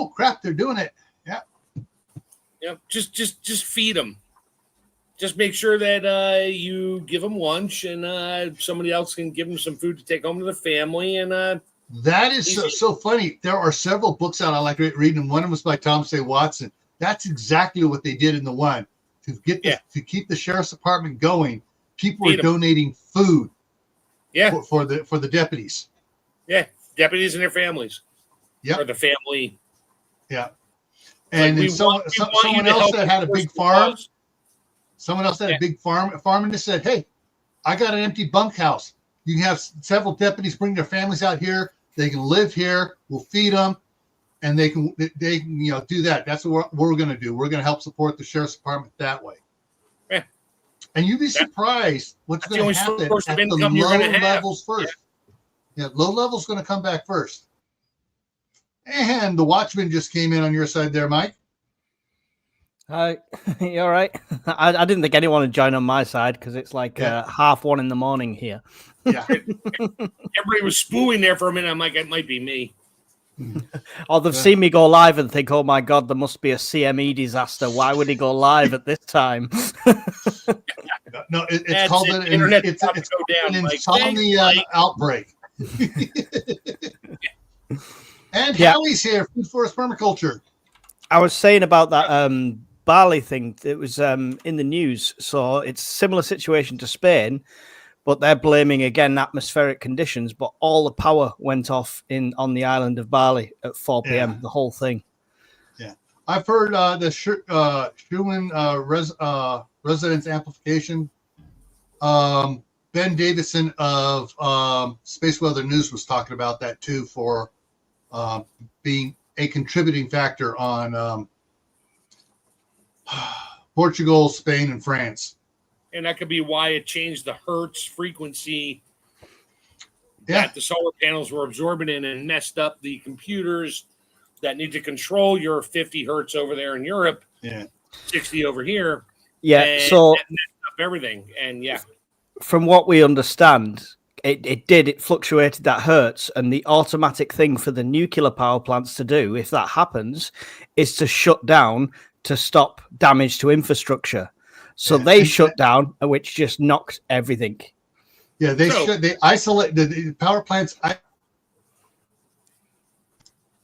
oh crap, they're doing it. Yeah. Yeah. Just feed them. Just make sure that you give them lunch, and somebody else can give them some food to take home to the family. And that is so funny. There are several books out I like reading. One of them was by Thomas A. Watson. That's exactly what they did in the one to keep the sheriff's department going. People were donating food. Yeah, for the deputies. Yeah, deputies and their families. Yeah, or the family. Yeah, and then someone else that had a big farm. Someone else had a big farm and they said, "Hey, I got an empty bunkhouse. You can have several deputies bring their families out here. They can live here. We'll feed them, and they can do that. That's what we're going to do. We're going to help support the sheriff's department that way." Yeah. And you'd be surprised what's going to happen at the low levels first. Yeah, low levels going to come back first. And the Watchman just came in on your side there, Mike. Hi, you all right? I didn't think anyone would join on my side because it's like 1:30 in the morning here. Yeah. Everybody was spooing there for a minute. I'm like, it might be me. Or they've seen me go live and think, oh my God, there must be a CME disaster. Why would he go live at this time? No, it's called an insomnia outbreak. And Howie's here, Food Forest Permaculture. I was saying about that barley thing. It was in the news. So it's a similar situation to Spain, but they're blaming again atmospheric conditions. But all the power went off on the island of Bali at 4 p.m. The whole thing. Yeah, I've heard the Schumann Resonance Amplification. Ben Davison of Space Weather News was talking about that too, for being a contributing factor on Portugal, Spain, and France. And that could be why it changed the hertz frequency that the solar panels were absorbing in and messed up the computers that need to control your 50 hertz over there in Europe, 60 over here. Yeah, so that messed up everything. And from what we understand, it fluctuated that hertz, and the automatic thing for the nuclear power plants to do, if that happens, is to shut down to stop damage to infrastructure. So they shut down, which just knocked everything. Yeah, they isolate the power plants.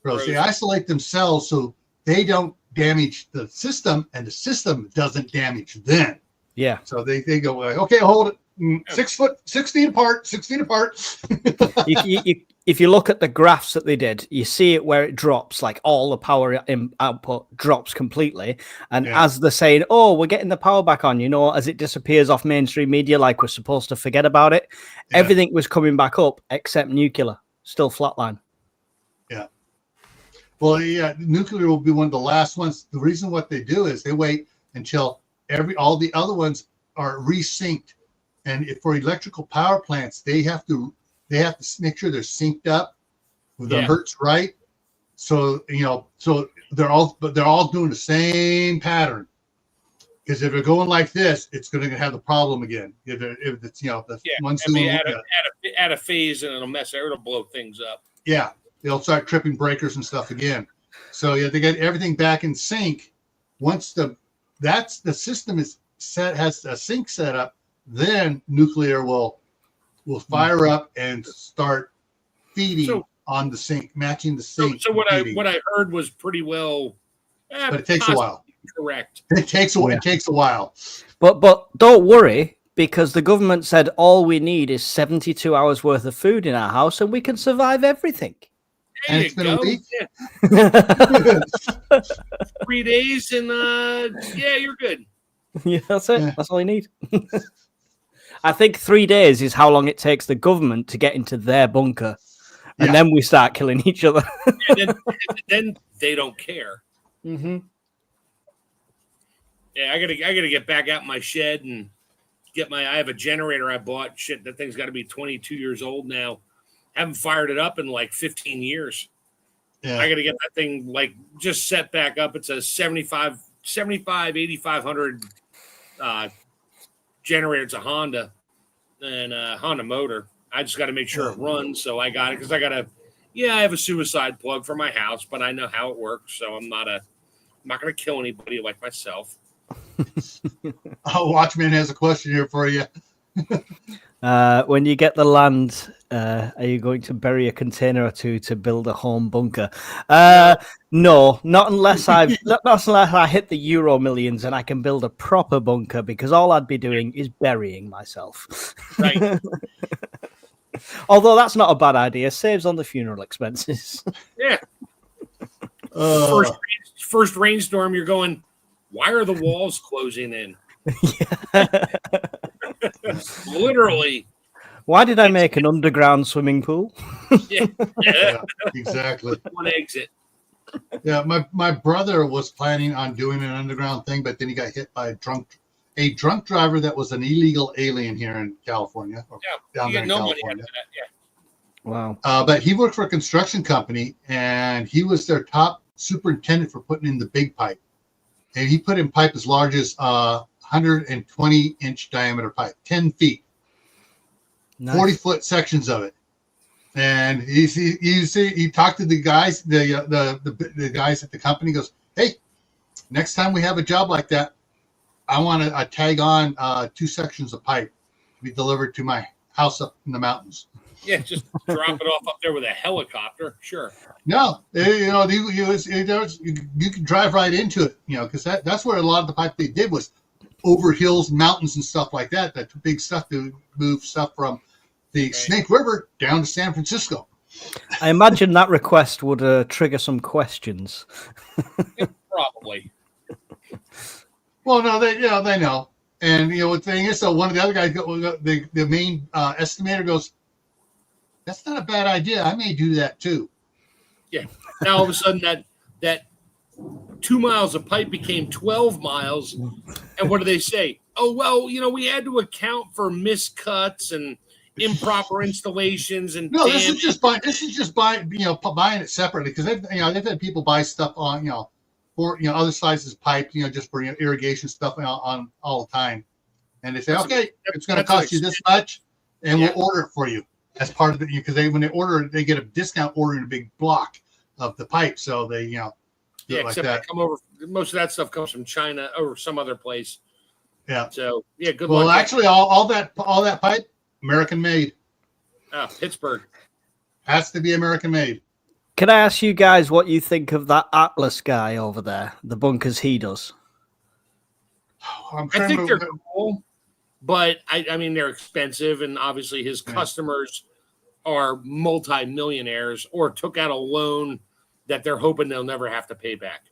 They isolate themselves so they don't damage the system, and the system doesn't damage them. Yeah. So they go like, okay, hold it. 6 foot, 16 apart. If you look at the graphs that they did, you see it where it drops, like all the power output drops completely. And as they're saying, oh, we're getting the power back on, as it disappears off mainstream media, like we're supposed to forget about it, everything was coming back up except nuclear, still flatline. Yeah. Well, nuclear will be one of the last ones. The reason what they do is they wait until all the other ones are resynced. And for electrical power plants, they have to make sure they're synced up with the hertz right. So so they're all doing the same pattern. Because if they're going like this, it's going to have the problem again. If it's at a phase, and it'll blow things up. Yeah, they'll start tripping breakers and stuff again. So they get everything back in sync. Once the system is has a sync set up. Then nuclear will fire up and start feeding on the sink, matching the sink. So what I heard was pretty well, but it takes a while. Correct. It takes a while. But don't worry, because the government said all we need is 72 hours worth of food in our house, and we can survive everything. And it's been a week. Yeah. 3 days, and you're good. Yeah, that's it. Yeah. That's all you need. I think 3 days is how long it takes the government to get into their bunker. And then we start killing each other. And then they don't care. Mm-hmm. Yeah, I gotta get back out in my shed and I have a generator I bought. Shit, that thing's got to be 22 years old now. Haven't fired it up in like 15 years. Yeah. I gotta get that thing just set back up. It's a 8500 generator. It's a Honda and a Honda motor. I just got to make sure it runs. So I got it because I got to Yeah, I have a suicide plug for my house, but I know how it works, so I'm not going to kill anybody like myself. Oh, Watchman has a question here for you. When you get the land, are you going to bury a container or two to build a home bunker? No, not unless not unless I hit the Euro millions and I can build a proper bunker, because all I'd be doing is burying myself. Right. Although that's not a bad idea, saves on the funeral expenses. Yeah. First rainstorm, you're going, why are the walls closing in? Literally. Why did I make an underground swimming pool? Yeah, exactly. One exit. Yeah, my brother was planning on doing an underground thing, but then he got hit by a drunk driver that was an illegal alien here in California. Down there in California. Wow. But he worked for a construction company, and he was their top superintendent for putting in the big pipe. And he put in pipe as large as 120-inch diameter pipe, 10 feet, nice. 40-foot sections of it. And he talked to the guys, the guys at the company. Goes, hey, next time we have a job like that, I want to tag on 2 sections of pipe to be delivered to my house up in the mountains. Yeah, just drop it off up there with a helicopter. Sure. No, you can drive right into it, because that's where a lot of the pipe they did was over hills, mountains, and stuff like that. That big stuff to move stuff from the Snake River down to San Francisco. I imagine that request would trigger some questions. Probably. Well, no, they know, and the thing is, so one of the other guys, the main estimator goes, that's not a bad idea. I may do that too. Yeah. Now all of a sudden that 2 miles of pipe became 12 miles. And what do they say? Oh, well, we had to account for miscuts and improper installations and no, this is just buying buying it separately, because they've had people buy stuff on for other sizes pipe, just for irrigation stuff on all the time. And they say, okay, it's going to cost you this much, and we'll order it for you. As part of the, because when they order it, they get a discount ordering a big block of the pipe, so they do it like that. They come over. Most of that stuff comes from China or some other place. Yeah. So good luck. Well, actually, all that pipe, American made. Pittsburgh has to be American made. Can I ask you guys what you think of that Atlas guy over there? The bunkers he does. I think they're cool. But I mean, they're expensive, and obviously his customers are multi-millionaires or took out a loan that they're hoping they'll never have to pay back.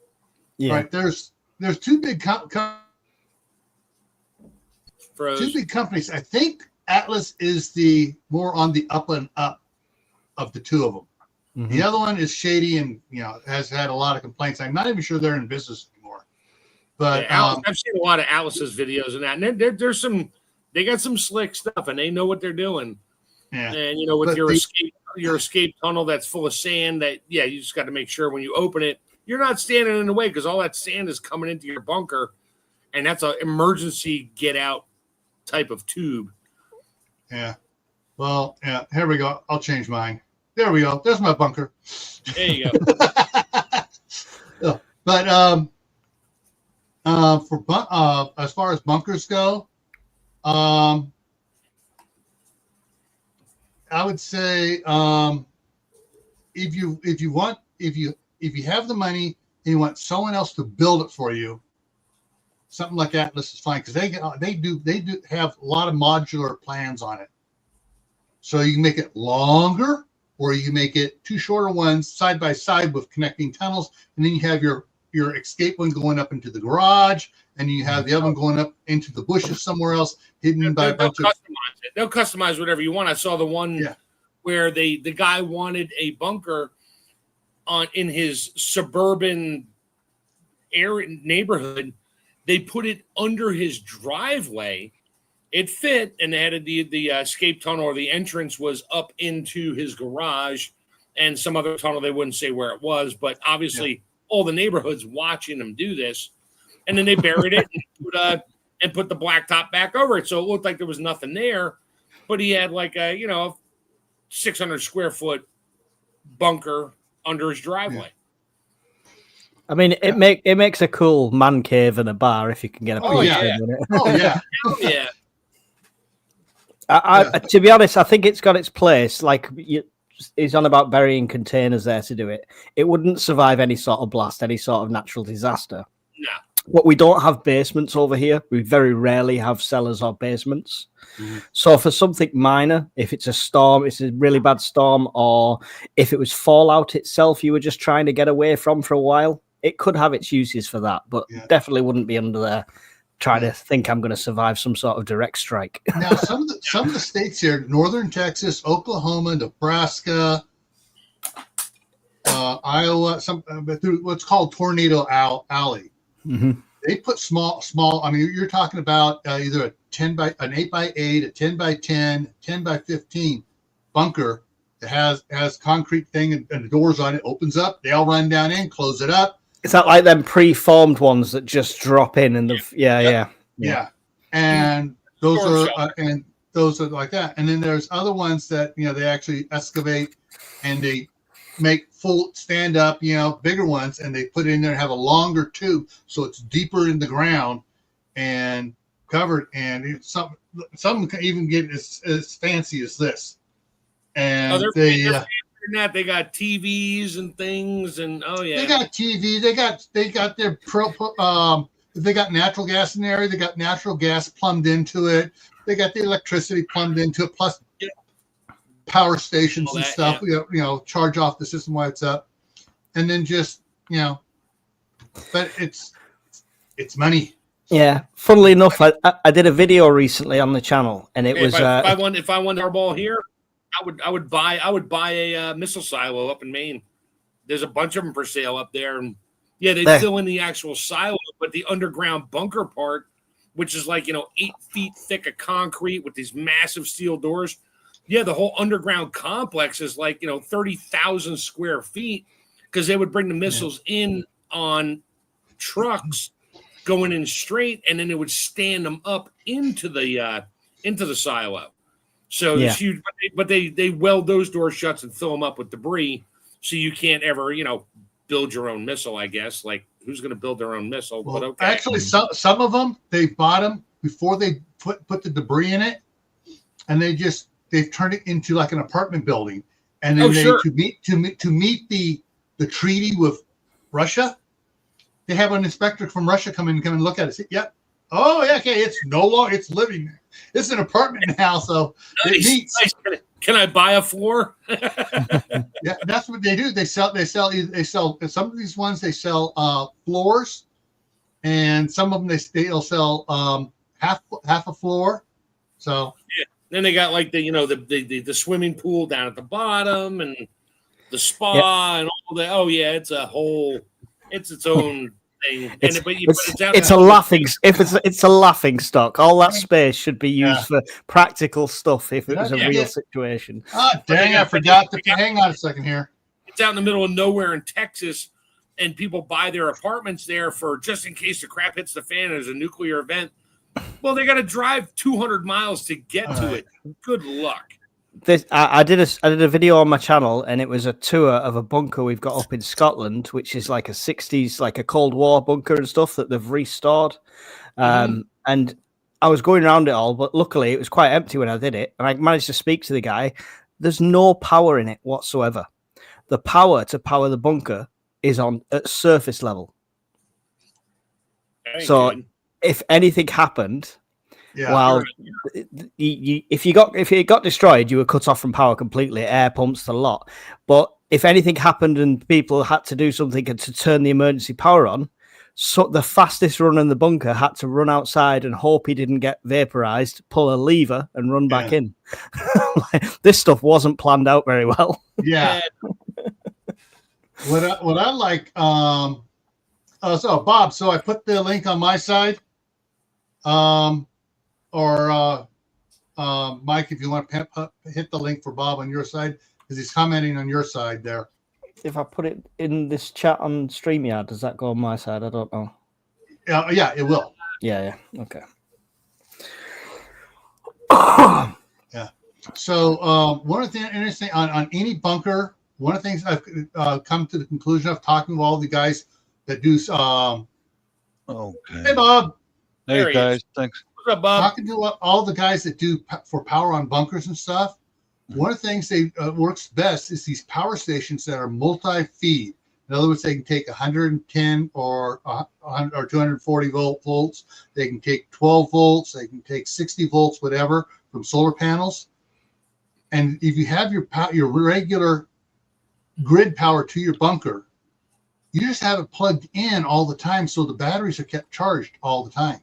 Yeah. Right. There's 2 big two big companies. I think Atlas is the more on the up and up of the 2 of them. Mm-hmm. The other one is shady and has had a lot of complaints. I'm not even sure they're in business anymore. But I've seen a lot of Atlas's videos and that, and there's some. They got some slick stuff, and they know what they're doing. Yeah. And with your escape tunnel that's full of sand, you just got to make sure when you open it, you're not standing in the way, because all that sand is coming into your bunker, and that's an emergency get out type of tube. Yeah. Well, yeah. Here we go. I'll change mine. There we go. There's my bunker. There you go. But as far as bunkers go. I would say if you have the money and you want someone else to build it for you, something like Atlas is fine, because they do have a lot of modular plans on it. So you can make it longer, or you make it 2 shorter ones side by side with connecting tunnels, and then you have your escape one going up into the garage, and you have the other one going up into the bushes somewhere else, hidden by a bunch of. They'll customize whatever you want. I saw the one where the guy wanted a bunker in his suburban neighborhood. They put it under his driveway. It fit, and they had the escape tunnel, or the entrance was up into his garage, and some other tunnel. They wouldn't say where it was, but obviously all the neighborhoods watching them do this. And then they buried it and put the blacktop back over it, so it looked like there was nothing there. But he had like a 600 square foot bunker under his driveway. I mean, it makes a cool man cave and a bar if you can get a picture in it. Oh yeah. Oh yeah. To be honest, I think it's got its place. Like he's on about burying containers there to do it. It wouldn't survive any sort of blast, any sort of natural disaster. No. But we don't have basements over here. We very rarely have cellars or basements. Mm-hmm. So for something minor, if it's a storm, it's a really bad storm, or if it was fallout itself, you were just trying to get away from for a while, it could have its uses for that, but definitely wouldn't be under there trying to think I'm going to survive some sort of direct strike. Now, some of the states here, northern Texas, Oklahoma, Nebraska, Iowa, through what's called Tornado Alley. Mm-hmm. They put small. I mean, you're talking about either an 8x8, a 10x10, 10x15 bunker that has concrete thing and the doors on it. Opens up. They all run down in, close it up. Is that like them pre-formed ones that just drop in and yeah. And those are like that. And then there's other ones that they actually excavate and they make full stand up, bigger ones, and they put it in there and have a longer tube so it's deeper in the ground and covered. And some can even get as fancy as this. And they got TVs and things, and they got TV. They got their they got natural gas in there. They got natural gas plumbed into it. They got the electricity plumbed into it, plus power stations and stuff. Charge off the system while it's up, and then just but it's money. Yeah, funnily enough, I did a video recently on the channel, and it was if I won Hardball here, I would buy a missile silo up in Maine. There's a bunch of them for sale up there, and they fill in the actual silo, but the underground bunker part, which is like 8 feet thick of concrete with these massive steel doors. Yeah, the whole underground complex is like 30,000 square feet, because they would bring the missiles in on trucks going in straight, and then they would stand them up into the silo. So it's huge, but they weld those doors shut and fill them up with debris, so you can't ever build your own missile. I guess, like, who's going to build their own missile? Well, but okay, actually, some of them they bought them before they put the debris in it, and they've turned it into like an apartment building, and then to meet the treaty with Russia, they have an inspector from Russia come and look at it. Say, yep. Oh, yeah, okay. It's no longer. It's living. It's an apartment now, so it meets. Nice. Can I buy a floor? Yeah, that's what they do. They sell some of these ones. They sell floors, and some of them they'll sell half a floor. So then they got like the swimming pool down at the bottom and the spa and all that. Oh yeah, it's its own thing. It's a laughing stock. All that space should be used for practical stuff if it was a real situation. Oh, dang, I forgot to hang on a second here. It's out in the middle of nowhere in Texas, and people buy their apartments there for just in case the crap hits the fan. There's a nuclear event. Well, they got to drive 200 miles to get to it. Good luck. I did a video on my channel, and it was a tour of a bunker we've got up in Scotland, which is like a 60s, like a Cold War bunker and stuff that they've restored. And I was going around it all, but luckily it was quite empty when I did it. And I managed to speak to the guy. There's no power in it whatsoever. The power to power the bunker is at surface level. So if anything happened, if it got destroyed, you were cut off from power completely, air pumps, the lot. But if anything happened and people had to do something to turn the emergency power on, so the fastest run in the bunker had to run outside and hope he didn't get vaporized, pull a lever and run back in. This stuff wasn't planned out very well. Yeah. What I like, so Bob, so I put the link on my side. Or Mike, if you want to hit the link for Bob on your side, because he's commenting on your side there. If I put it in this chat on StreamYard, does that go on my side? I don't know. Yeah, it will. Yeah. Okay. Yeah. So one of the interesting on any bunker, one of the things I've come to the conclusion of talking to all the guys that do. Okay. Hey, Bob. Hey There he guys, is. thanks. What's up, Bob? Talking to all the guys that do for power on bunkers and stuff. One of the things they works best is these power stations that are multi-feed. In other words, they can take 110 or 240 volts. They can take 12 volts. They can take 60 volts, whatever, from solar panels. And if you have your regular grid power to your bunker, you just have it plugged in all the time, so the batteries are kept charged all the time.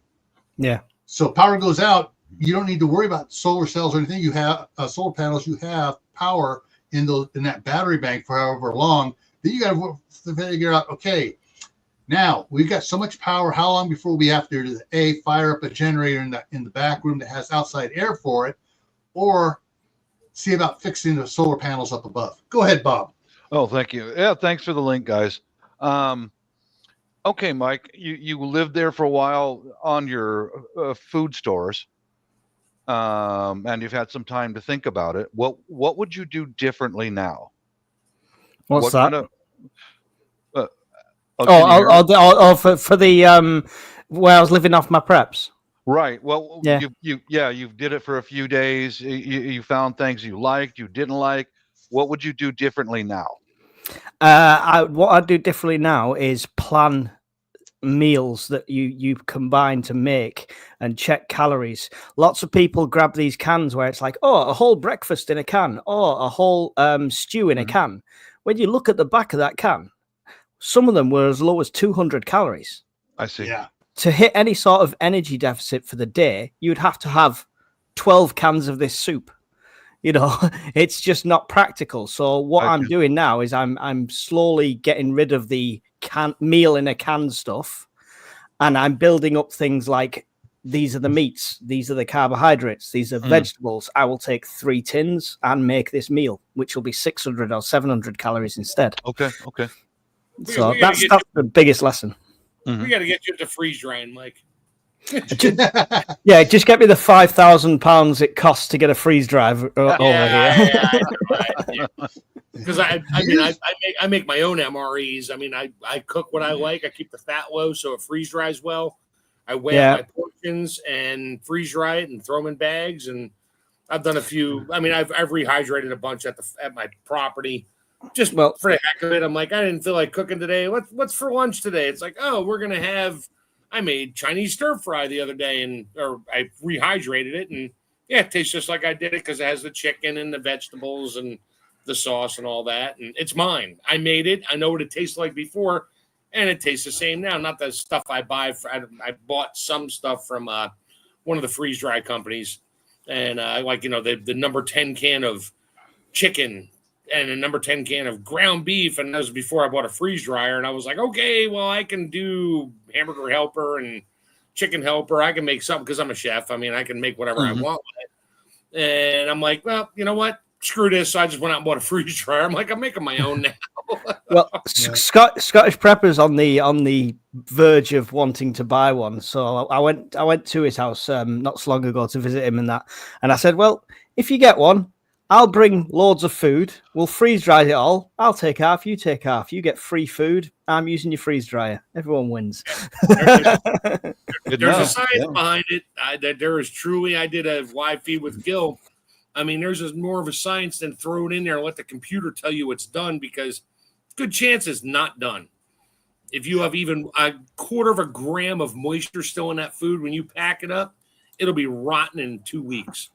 Yeah. So power goes out, you don't need to worry about solar cells or anything. You have solar panels. You have power in that battery bank for however long. Then you got to figure out, okay, now we've got so much power. How long before we have to fire up a generator in the back room that has outside air for it, or see about fixing the solar panels up above? Go ahead, Bob. Oh, thank you. Yeah, thanks for the link, guys. Okay, Mike, you lived there for a while on your food stores, and you've had some time to think about it. What would you do differently now? What's that? For the where I was living off my preps. Right. Well, Yeah. you did it for a few days. You found things you liked, you didn't like. What would you do differently now? What I'd do differently now is plan meals that you combine to make and check calories. Lots of people grab these cans where it's like, oh, a whole breakfast in a can, or a whole stew in a can. When you look at the back of that can, some of them were as low as 200 calories. I see. Yeah. To hit any sort of energy deficit for the day, you'd have to have 12 cans of this soup. You know, it's just not practical. So what I'm doing now is I'm slowly getting rid of the meal in a can stuff, and I'm building up things like, these are the meats, these are the carbohydrates, these are vegetables. I will take 3 tins and make this meal, which will be 600 or 700 calories instead. Okay. So that's the biggest lesson. We got to get you into freeze drying, Mike. Yeah, just get me the £5,000 it costs to get a freeze drive over here. Because I make my own MREs. I mean, I cook what I like. I keep the fat low so it freeze dries well. I weigh up my portions and freeze dry it and throw them in bags. And I've done a few. I mean, I've rehydrated a bunch at my property. Just for the heck of it, I'm like, I didn't feel like cooking today. What's for lunch today? It's like, oh, we're gonna have. I made Chinese stir fry the other day, or I rehydrated it, and yeah, it tastes just like I did it because it has the chicken and the vegetables and the sauce and all that, and it's mine. I made it. I know what it tasted like before, and it tastes the same now. Not the stuff I buy. I bought some stuff from one of the freeze dry companies, and the number 10 can of chicken. And a number 10 can of ground beef. And that was before I bought a freeze dryer. And I was like, okay, well, I can do hamburger helper and chicken helper. I can make something because I'm a chef. I mean, I can make whatever I want with it. And I'm like, well, you know what? Screw this. So I just went out and bought a freeze dryer. I'm like, I'm making my own now. Well, Scottish Prepper's on the verge of wanting to buy one. So I went to his house not so long ago to visit him and I said, well, if you get one, I'll bring loads of food. We'll freeze dry it all. I'll take half. You take half. You get free food. I'm using your freeze dryer. Everyone wins. There's a science behind it. There is truly. I did a live feed with Gil. I mean, there's more of a science than throw it in there and let the computer tell you it's done, because good chance it's not done. If you have even a quarter of a gram of moisture still in that food when you pack it up, it'll be rotten in 2 weeks.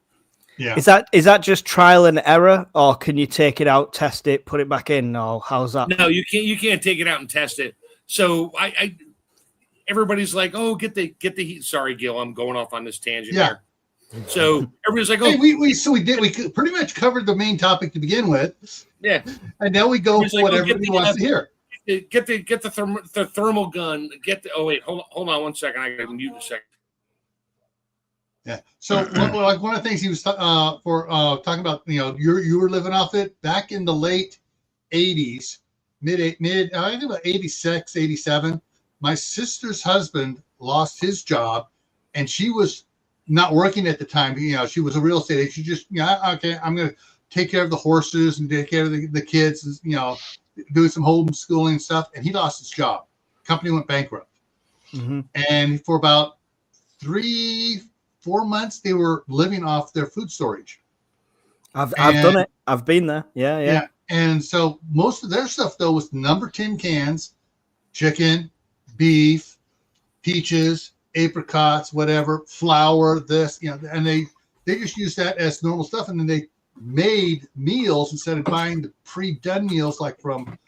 Yeah. Is that just trial and error, or can you take it out, test it, put it back in, or how's that? No, you can't. You can't take it out and test it. So everybody's like, oh, get the heat. Sorry, Gil, I'm going off on this tangent here. So everybody's like, oh, we pretty much covered the main topic to begin with. Yeah, and now we go for what everybody wants to hear. Get the thermal gun. Hold on 1 second. I gotta mute a second. Yeah. So like one of the things he was talking about, you were living off it back in the late 80s, mid I think about 86, 87. My sister's husband lost his job, and she was not working at the time. She was a real estate agent. She just, okay, I'm going to take care of the horses and take care of the kids, and, you know, doing some homeschooling and stuff. And he lost his job. Company went bankrupt. Mm-hmm. And for about 3-4 months, they were living off their food storage. I've done it. I've been there. Yeah. And so most of their stuff though was number 10 cans, chicken, beef, peaches, apricots, whatever, flour, this, you know, and they just used that as normal stuff. And then they made meals instead of buying the pre-done meals like from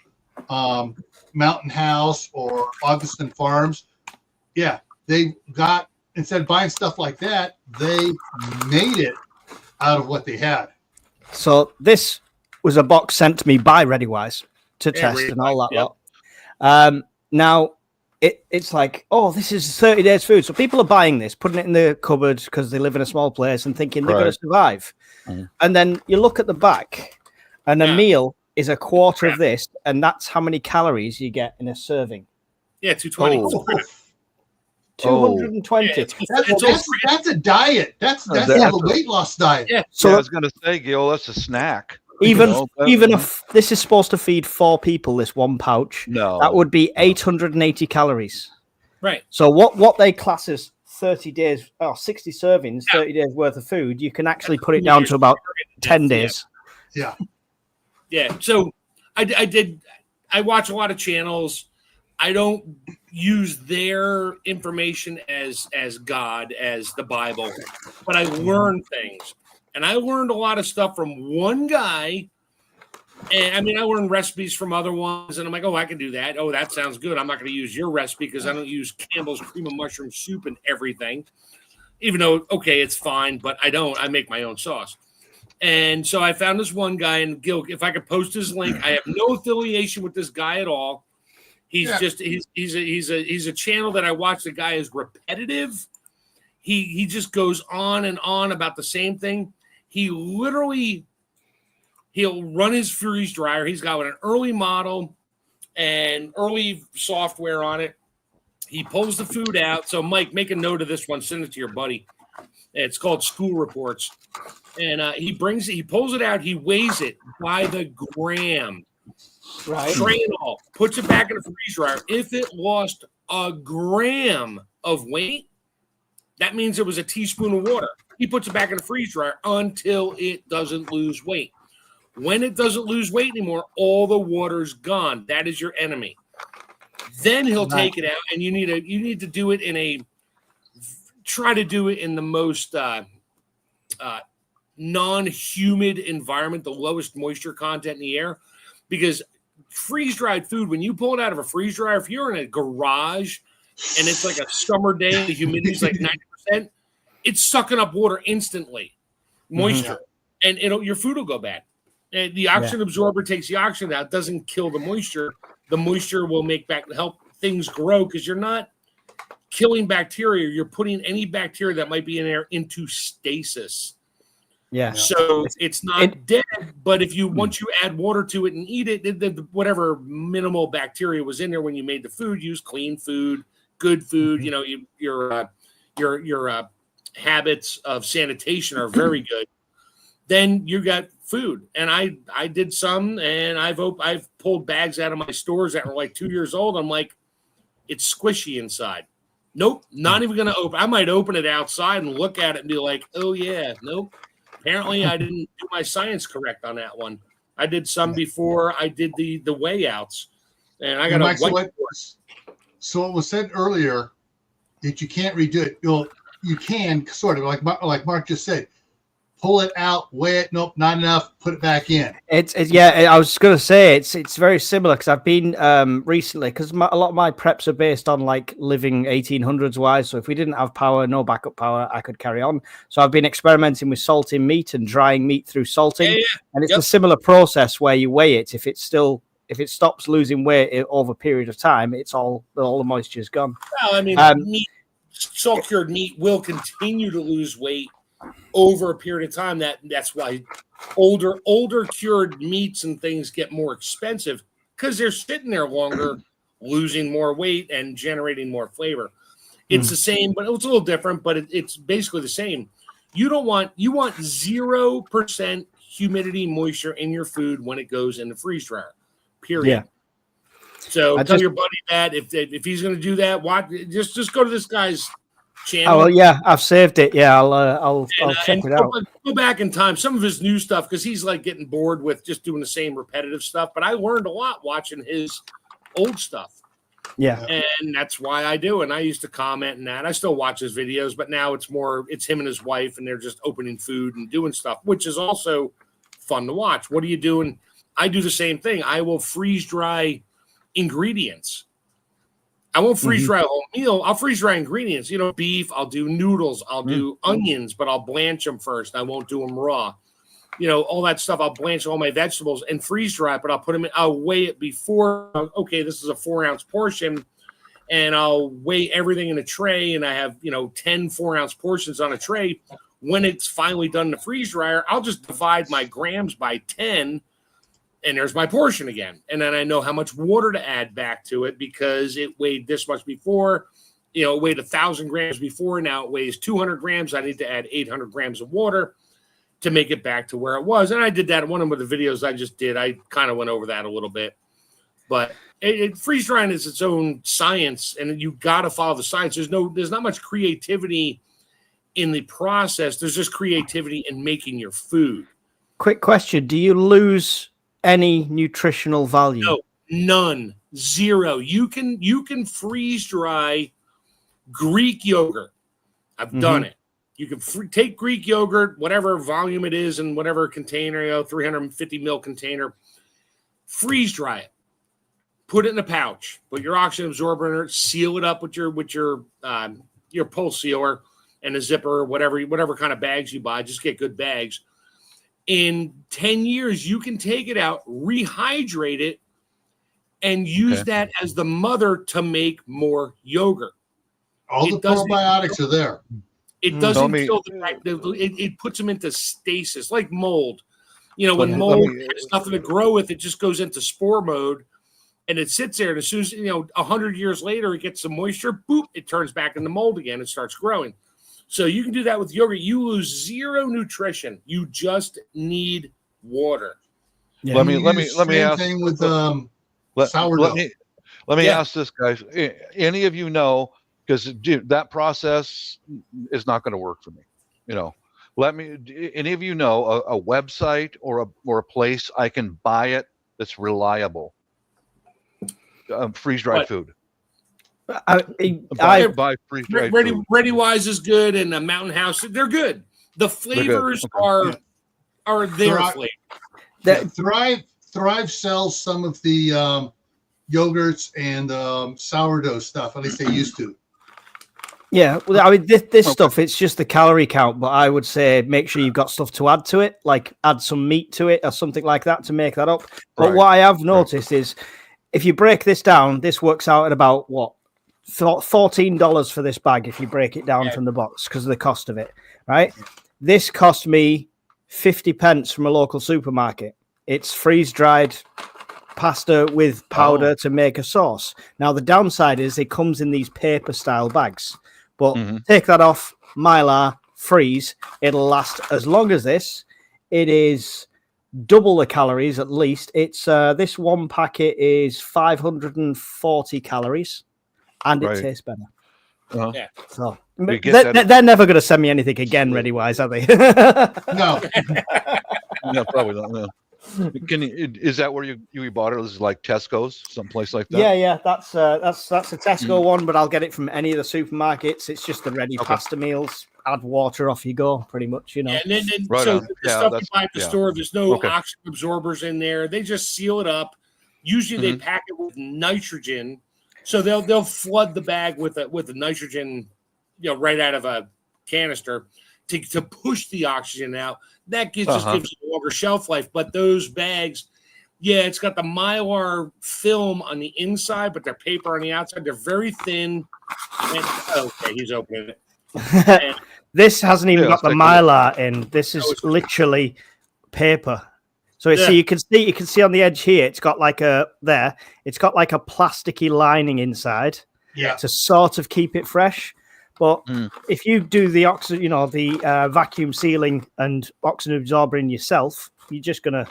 Mountain House or Augustin Farms. Yeah, they got, instead of buying stuff like that, they made it out of what they had. So this was a box sent to me by ReadyWise to test and all that lot. Now it's like, oh, this is 30 days food. So people are buying this, putting it in the cupboard because they live in a small place and thinking they're going to survive. Mm. And then you look at the back and a meal is a quarter of this. And that's how many calories you get in a serving. Yeah, 220. 220. That's a diet. That's a weight loss diet. Yeah. So I was going to say, Gil, that's a snack. Even if this is supposed to feed 4 people, this one pouch, that would be 880 calories. Right. So what they class as 30 days, 60 servings, 30 days worth of food, you can actually put it down to about 10 days. Yeah. Yeah. So I watch a lot of channels. I don't use their information as God, as the Bible, but I learn things. And I learned a lot of stuff from one guy. And I mean, I learned recipes from other ones. And I'm like, oh, I can do that. Oh, that sounds good. I'm not going to use your recipe because I don't use Campbell's cream of mushroom soup and everything. Even though, okay, it's fine, but I don't. I make my own sauce. And so I found this one guy, and Gil, if I could post his link, I have no affiliation with this guy at all. He's he's a channel that I watch. The guy is repetitive. He just goes on and on about the same thing. He'll run his freeze dryer. He's got an early model and early software on it. He pulls the food out. So Mike, make a note of this one. Send it to your buddy. It's called School Reports. And he pulls it out. He weighs it by the gram. Right. Tray and all. Puts it back in the freeze dryer. If it lost a gram of weight, that means it was a teaspoon of water. He puts it back in the freeze dryer until it doesn't lose weight. When it doesn't lose weight anymore, all the water's gone. That is your enemy. Then he'll take it out, and you need to do it try to do it in the most non-humid environment, the lowest moisture content in the air, because freeze-dried food, when you pull it out of a freeze dryer, if you're in a garage and it's like a summer day and the humidity's like 90%, it's sucking up water instantly, moisture, and your food will go bad. And the oxygen absorber takes the oxygen out, doesn't kill the moisture. The moisture will help things grow because you're not killing bacteria. You're putting any bacteria that might be in there into stasis. Yeah. So it's not dead, but once you add water to it and eat it, whatever minimal bacteria was in there when you made the food, use clean food, good food. Your habits of sanitation are very good. Then you got food, and I did some, and I've pulled bags out of my stores that were like 2 years old. I'm like, it's squishy inside. Nope, not even gonna open. I might open it outside and look at it and be like, oh yeah, nope. Apparently, I didn't do my science correct on that one. I did some before I did the weigh outs, and I got a white. So it was said earlier that you can't redo it. You can sort of like Mark just said, pull it out, weigh it. Nope, not enough. Put it back in. It's I was going to say it's very similar because I've been recently because a lot of my preps are based on like living 1800s wise. So if we didn't have power, no backup power, I could carry on. So I've been experimenting with salting meat and drying meat through salting, and it's a similar process where you weigh it. If it stops losing weight over a period of time, it's all the moisture's gone. Well, I mean, salt cured meat will continue to lose weight over a period of time. That's why older cured meats and things get more expensive because they're sitting there longer, losing more weight and generating more flavor. It's the same, but it's a little different, but it's basically the same. You want 0% humidity, moisture in your food when it goes in the freeze dryer. Period. Yeah. So tell your buddy that if he's going to do that, just go to this guy's channel. Oh well, yeah, I've saved it. Yeah, I'll check it out. Go back in time. Some of his new stuff, because he's like getting bored with just doing the same repetitive stuff. But I learned a lot watching his old stuff. Yeah, and that's why I do. And I used to comment and that. I still watch his videos, but now it's him and his wife, and they're just opening food and doing stuff, which is also fun to watch. What are you doing? I do the same thing. I will freeze dry ingredients. I won't freeze dry a whole meal. I'll freeze dry ingredients. Beef. I'll do noodles. I'll do onions, but I'll blanch them first. I won't do them raw. All that stuff. I'll blanch all my vegetables and freeze dry, but I'll put them in. I'll weigh it before. Okay, this is a 4-ounce portion, and I'll weigh everything in a tray. And I have 10 4-ounce portions on a tray. When it's finally done in the freeze dryer, I'll just divide my grams by 10. And there's my portion again. And then I know how much water to add back to it because it weighed this much before. It weighed 1,000 grams before. Now it weighs 200 grams. I need to add 800 grams of water to make it back to where it was. And I did that in one of the videos I just did. I kind of went over that a little bit. But freeze drying is its own science, and you got to follow the science. There's not much creativity in the process. There's just creativity in making your food. Quick question. Do you lose any nutritional value? No, none, zero. You can freeze dry Greek yogurt. I've done it. You can take Greek yogurt, whatever volume it is, in whatever container, 350 ml container, freeze dry it. Put it in a pouch. Put your oxygen absorber in it. Seal it up with your pulse sealer and a zipper, or whatever kind of bags you buy. Just get good bags. In 10 years, you can take it out, rehydrate it, and use that as the mother to make more yogurt. All the probiotics are there. It doesn't kill the bacteria. It puts them into stasis, like mold. When mold has nothing to grow with, it just goes into spore mode, and it sits there. And as soon as 100 years later, it gets some moisture, boop, it turns back into mold again and starts growing. So you can do that with yogurt. You lose zero nutrition. You just need water. Yeah. Let me ask. Thing with sourdough. Let me ask this, guys. Any of you know? Because that process is not going to work for me. Any of you know a website or a place I can buy it that's reliable? Freeze dried food. I buy freeze dried food. ReadyWise is good, and Mountain House, they're good. The flavors are their flavor. Thrive sells some of the yogurts and sourdough stuff. At least they used to. Yeah, well, I mean, this stuff, it's just the calorie count, but I would say make sure you've got stuff to add to it, like add some meat to it or something like that to make that up. But what I have noticed is if you break this down, this works out at about, $14 for this bag if you break it down from the box because of the cost of it, right? This cost me 50 pence from a local supermarket. It's freeze-dried pasta with powder to make a sauce. Now, the downside is it comes in these paper-style bags. But take that off, Mylar, freeze. It'll last as long as this. It is double the calories at least. It's this one packet is 540 calories, and it tastes better. Yeah. So they're never going to send me anything again, ReadyWise, are they? No. No, probably not. No. Is that where you bought it? Is it like Tesco's, someplace like that? Yeah. That's a Tesco one, but I'll get it from any of the supermarkets. It's just the ready pasta meals. Add water, off you go, pretty much. And then the stuff you buy at the store, there's no oxygen absorbers in there. They just seal it up. Usually they pack it with nitrogen, so they'll flood the bag with the nitrogen, right out of a canister to push the oxygen out. That just gives it a longer shelf life. But those bags, it's got the Mylar film on the inside, but they're paper on the outside. They're very thin. Okay, he's opening it. This hasn't even got the Mylar in. This is literally paper. So you can see on the edge here, it's got like a plasticky lining inside to sort of keep it fresh. But if you do the oxygen, the vacuum sealing and oxygen absorbing yourself, it's gonna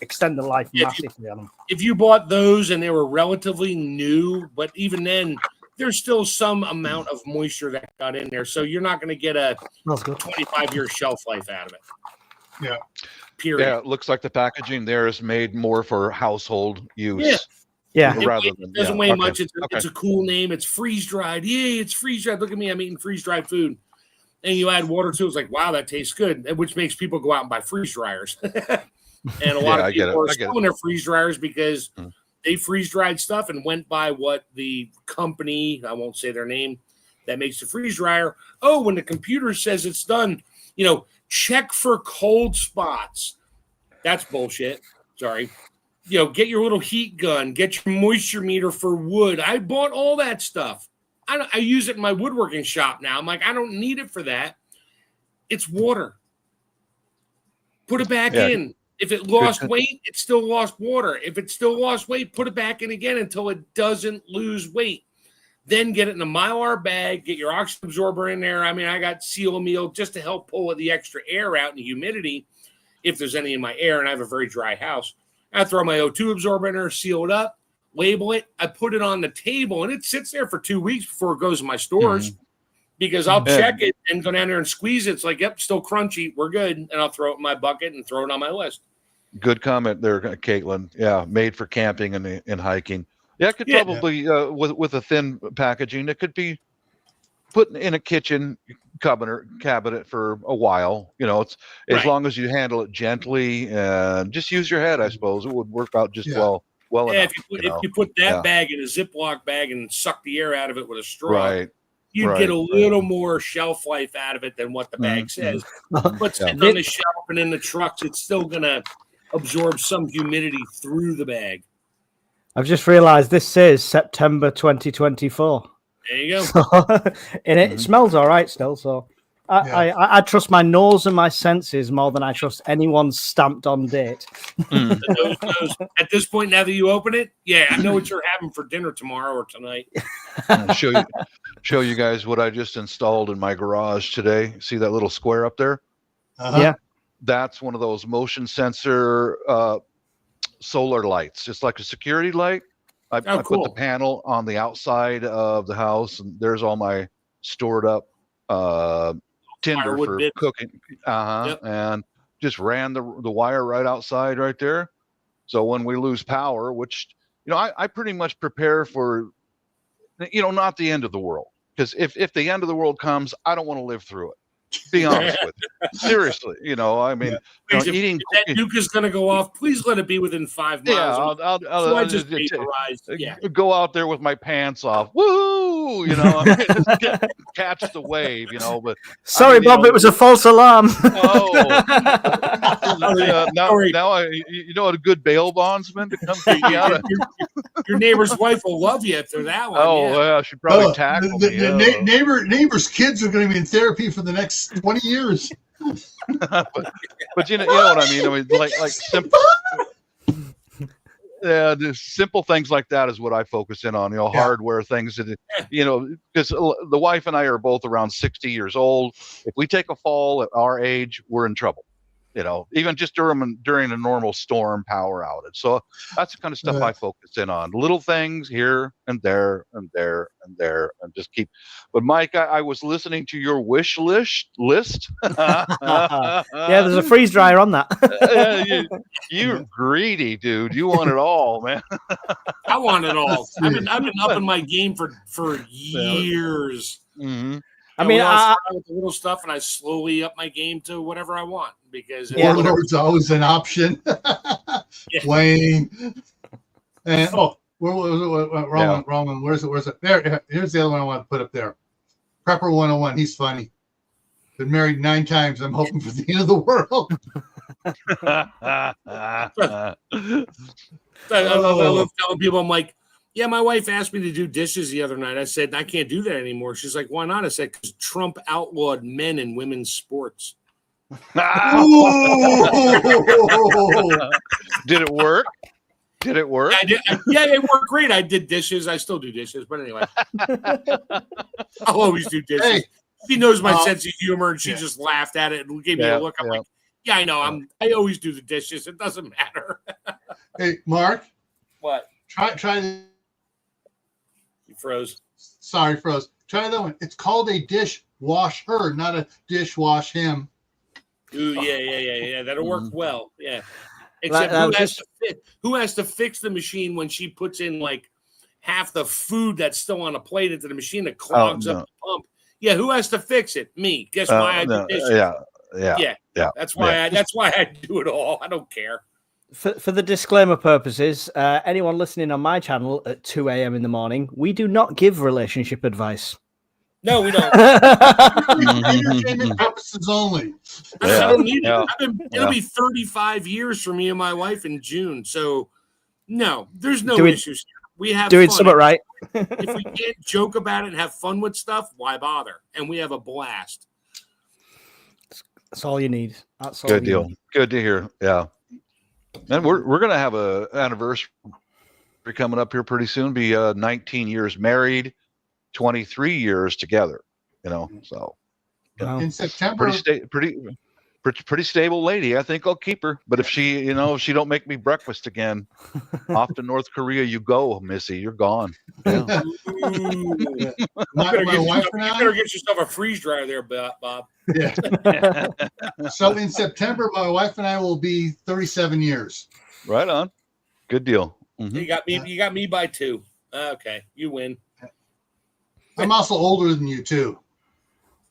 extend the life massively on them. If you bought those and they were relatively new, but even then, there's still some amount of moisture that got in there, so you're not going to get a 25-year shelf life out of it. Yeah. Period. Yeah, it looks like the packaging there is made more for household use. Yeah. It doesn't weigh much. It's a cool name. It's freeze dried. Yay, it's freeze dried. Look at me. I'm eating freeze dried food. And you add water to it. It's like, wow, that tastes good. Which makes people go out and buy freeze dryers. And a lot of people are selling their freeze dryers because they freeze dried stuff and went by what the company, I won't say their name, that makes the freeze dryer. Oh, when the computer says it's done, check for cold spots. That's bullshit. Sorry. Get your little heat gun, get your moisture meter for wood. I bought all that stuff. I use it in my woodworking shop now. I'm like, I don't need it for that. It's water. Put it back in. If it lost weight, it still lost water. If it still lost weight, put it back in again until it doesn't lose weight. Then get it in a Mylar bag, get your oxygen absorber in there. I mean, I got seal meal just to help pull the extra air out and the humidity if there's any in my air, and I have a very dry house. I throw my O2 absorber in there, seal it up, label it. I put it on the table, and it sits there for 2 weeks before it goes in my stores because I'll check it and go down there and squeeze it. It's like, yep, still crunchy. We're good. And I'll throw it in my bucket and throw it on my list. Good comment there, Caitlin. Yeah, made for camping and hiking. Yeah, it could probably, with a thin packaging, it could be put in a kitchen cabinet for a while. It's as long as you handle it gently and just use your head, I suppose it would work out just well enough. If you put that bag in a Ziploc bag and suck the air out of it with a straw, you'd get a little more shelf life out of it than what the bag says. But sitting on the shelf and in the trucks, it's still going to absorb some humidity through the bag. I've just realized this says September 2024. There you go. So, and it smells all right still. So I trust my nose and my senses more than I trust anyone's stamped on date. At this point, now that you open it, I know what you're having for dinner tomorrow or tonight. I'll show you guys what I just installed in my garage today. See that little square up there? Yeah. That's one of those motion sensor solar lights, just like a security light. I put the panel on the outside of the house, and there's all my stored up tinder firewood for bit. cooking. And just ran the wire right outside right there. So when we lose power, which, I pretty much prepare for, not the end of the world. Because if the end of the world comes, I don't want to live through it. Be honest with you. Seriously, I mean, Please, eating. If that nuke is going to go off, please let it be within 5 miles. I'll just vaporized. Go out there with my pants off. Woo! Just catch the wave. But sorry, Bob, it was a false alarm. Now a good bail bondsman to come take you out. Your neighbor's wife will love you if they're that one. She probably tackle me. The neighbor's kids are going to be in therapy for the next 20 years. but you know what I mean. I mean, like simple. The simple things like that is what I focus in on. Hardware things that, because the wife and I are both around 60 years old. If we take a fall at our age, we're in trouble. Even just during a normal storm power outage. So that's the kind of stuff I focus in on. Little things here and there and there and there, and just keep. But Mike, I was listening to your wish list. Yeah, there's a freeze dryer on that. You're greedy, dude. You want it all, man. I want it all. I've been upping my game for years. Mm-hmm. I mean, I with the little stuff, and I slowly up my game to whatever I want because Warlord's always an option. Wayne, and where was it? Wrong one. Where's it? There. Here's the other one I want to put up there. Prepper 101. He's funny. Been married 9 times. I'm hoping for the end of the world. I love telling people. I'm like, yeah, my wife asked me to do dishes the other night. I said, I can't do that anymore. She's like, why not? I said, because Trump outlawed men in women's sports. Did it work? Did it work? Yeah, it worked great. I did dishes. I still do dishes. But anyway, I'll always do dishes. Hey, she knows my sense of humor, and she just laughed at it and gave me a look. I'm like, Yeah, I know. I always do the dishes. It doesn't matter. Hey, Mark, What? try. You froze. Sorry, froze. Try that one. It's called a dishwasher, not a dishwash him. Ooh, yeah. That'll work well. Yeah. Except who has to fix the machine when she puts in like half the food that's still on a plate into the machine that clogs up the pump? Yeah, who has to fix it? Me. Guess why I do dishes? Yeah. That's why I do it all. I don't care. For the disclaimer purposes, anyone listening on my channel at 2 a.m. in the morning, we do not give relationship advice. No, we don't. Entertainment purposes only. I don't need it. It'll be 35 years for me and my wife in June. So, no, there's no issues. We have doing fun. something right. If we can't joke about it and have fun with stuff, why bother? And we have a blast. That's all you need. That's all. Good deal. Good to hear. Yeah. And we're gonna have an anniversary coming up here pretty soon. Be 19 years married, 23 years together. So in September, pretty stable lady. I think I'll keep her. But if she don't make me breakfast again, off to North Korea you go, Missy. You're gone. Yeah. my wife and you I better get yourself a freeze dryer there, Bob. Yeah. So in September, my wife and I will be 37 years. Right on. Good deal. Mm-hmm. You got me by 2. Okay, you win. I'm also older than you too.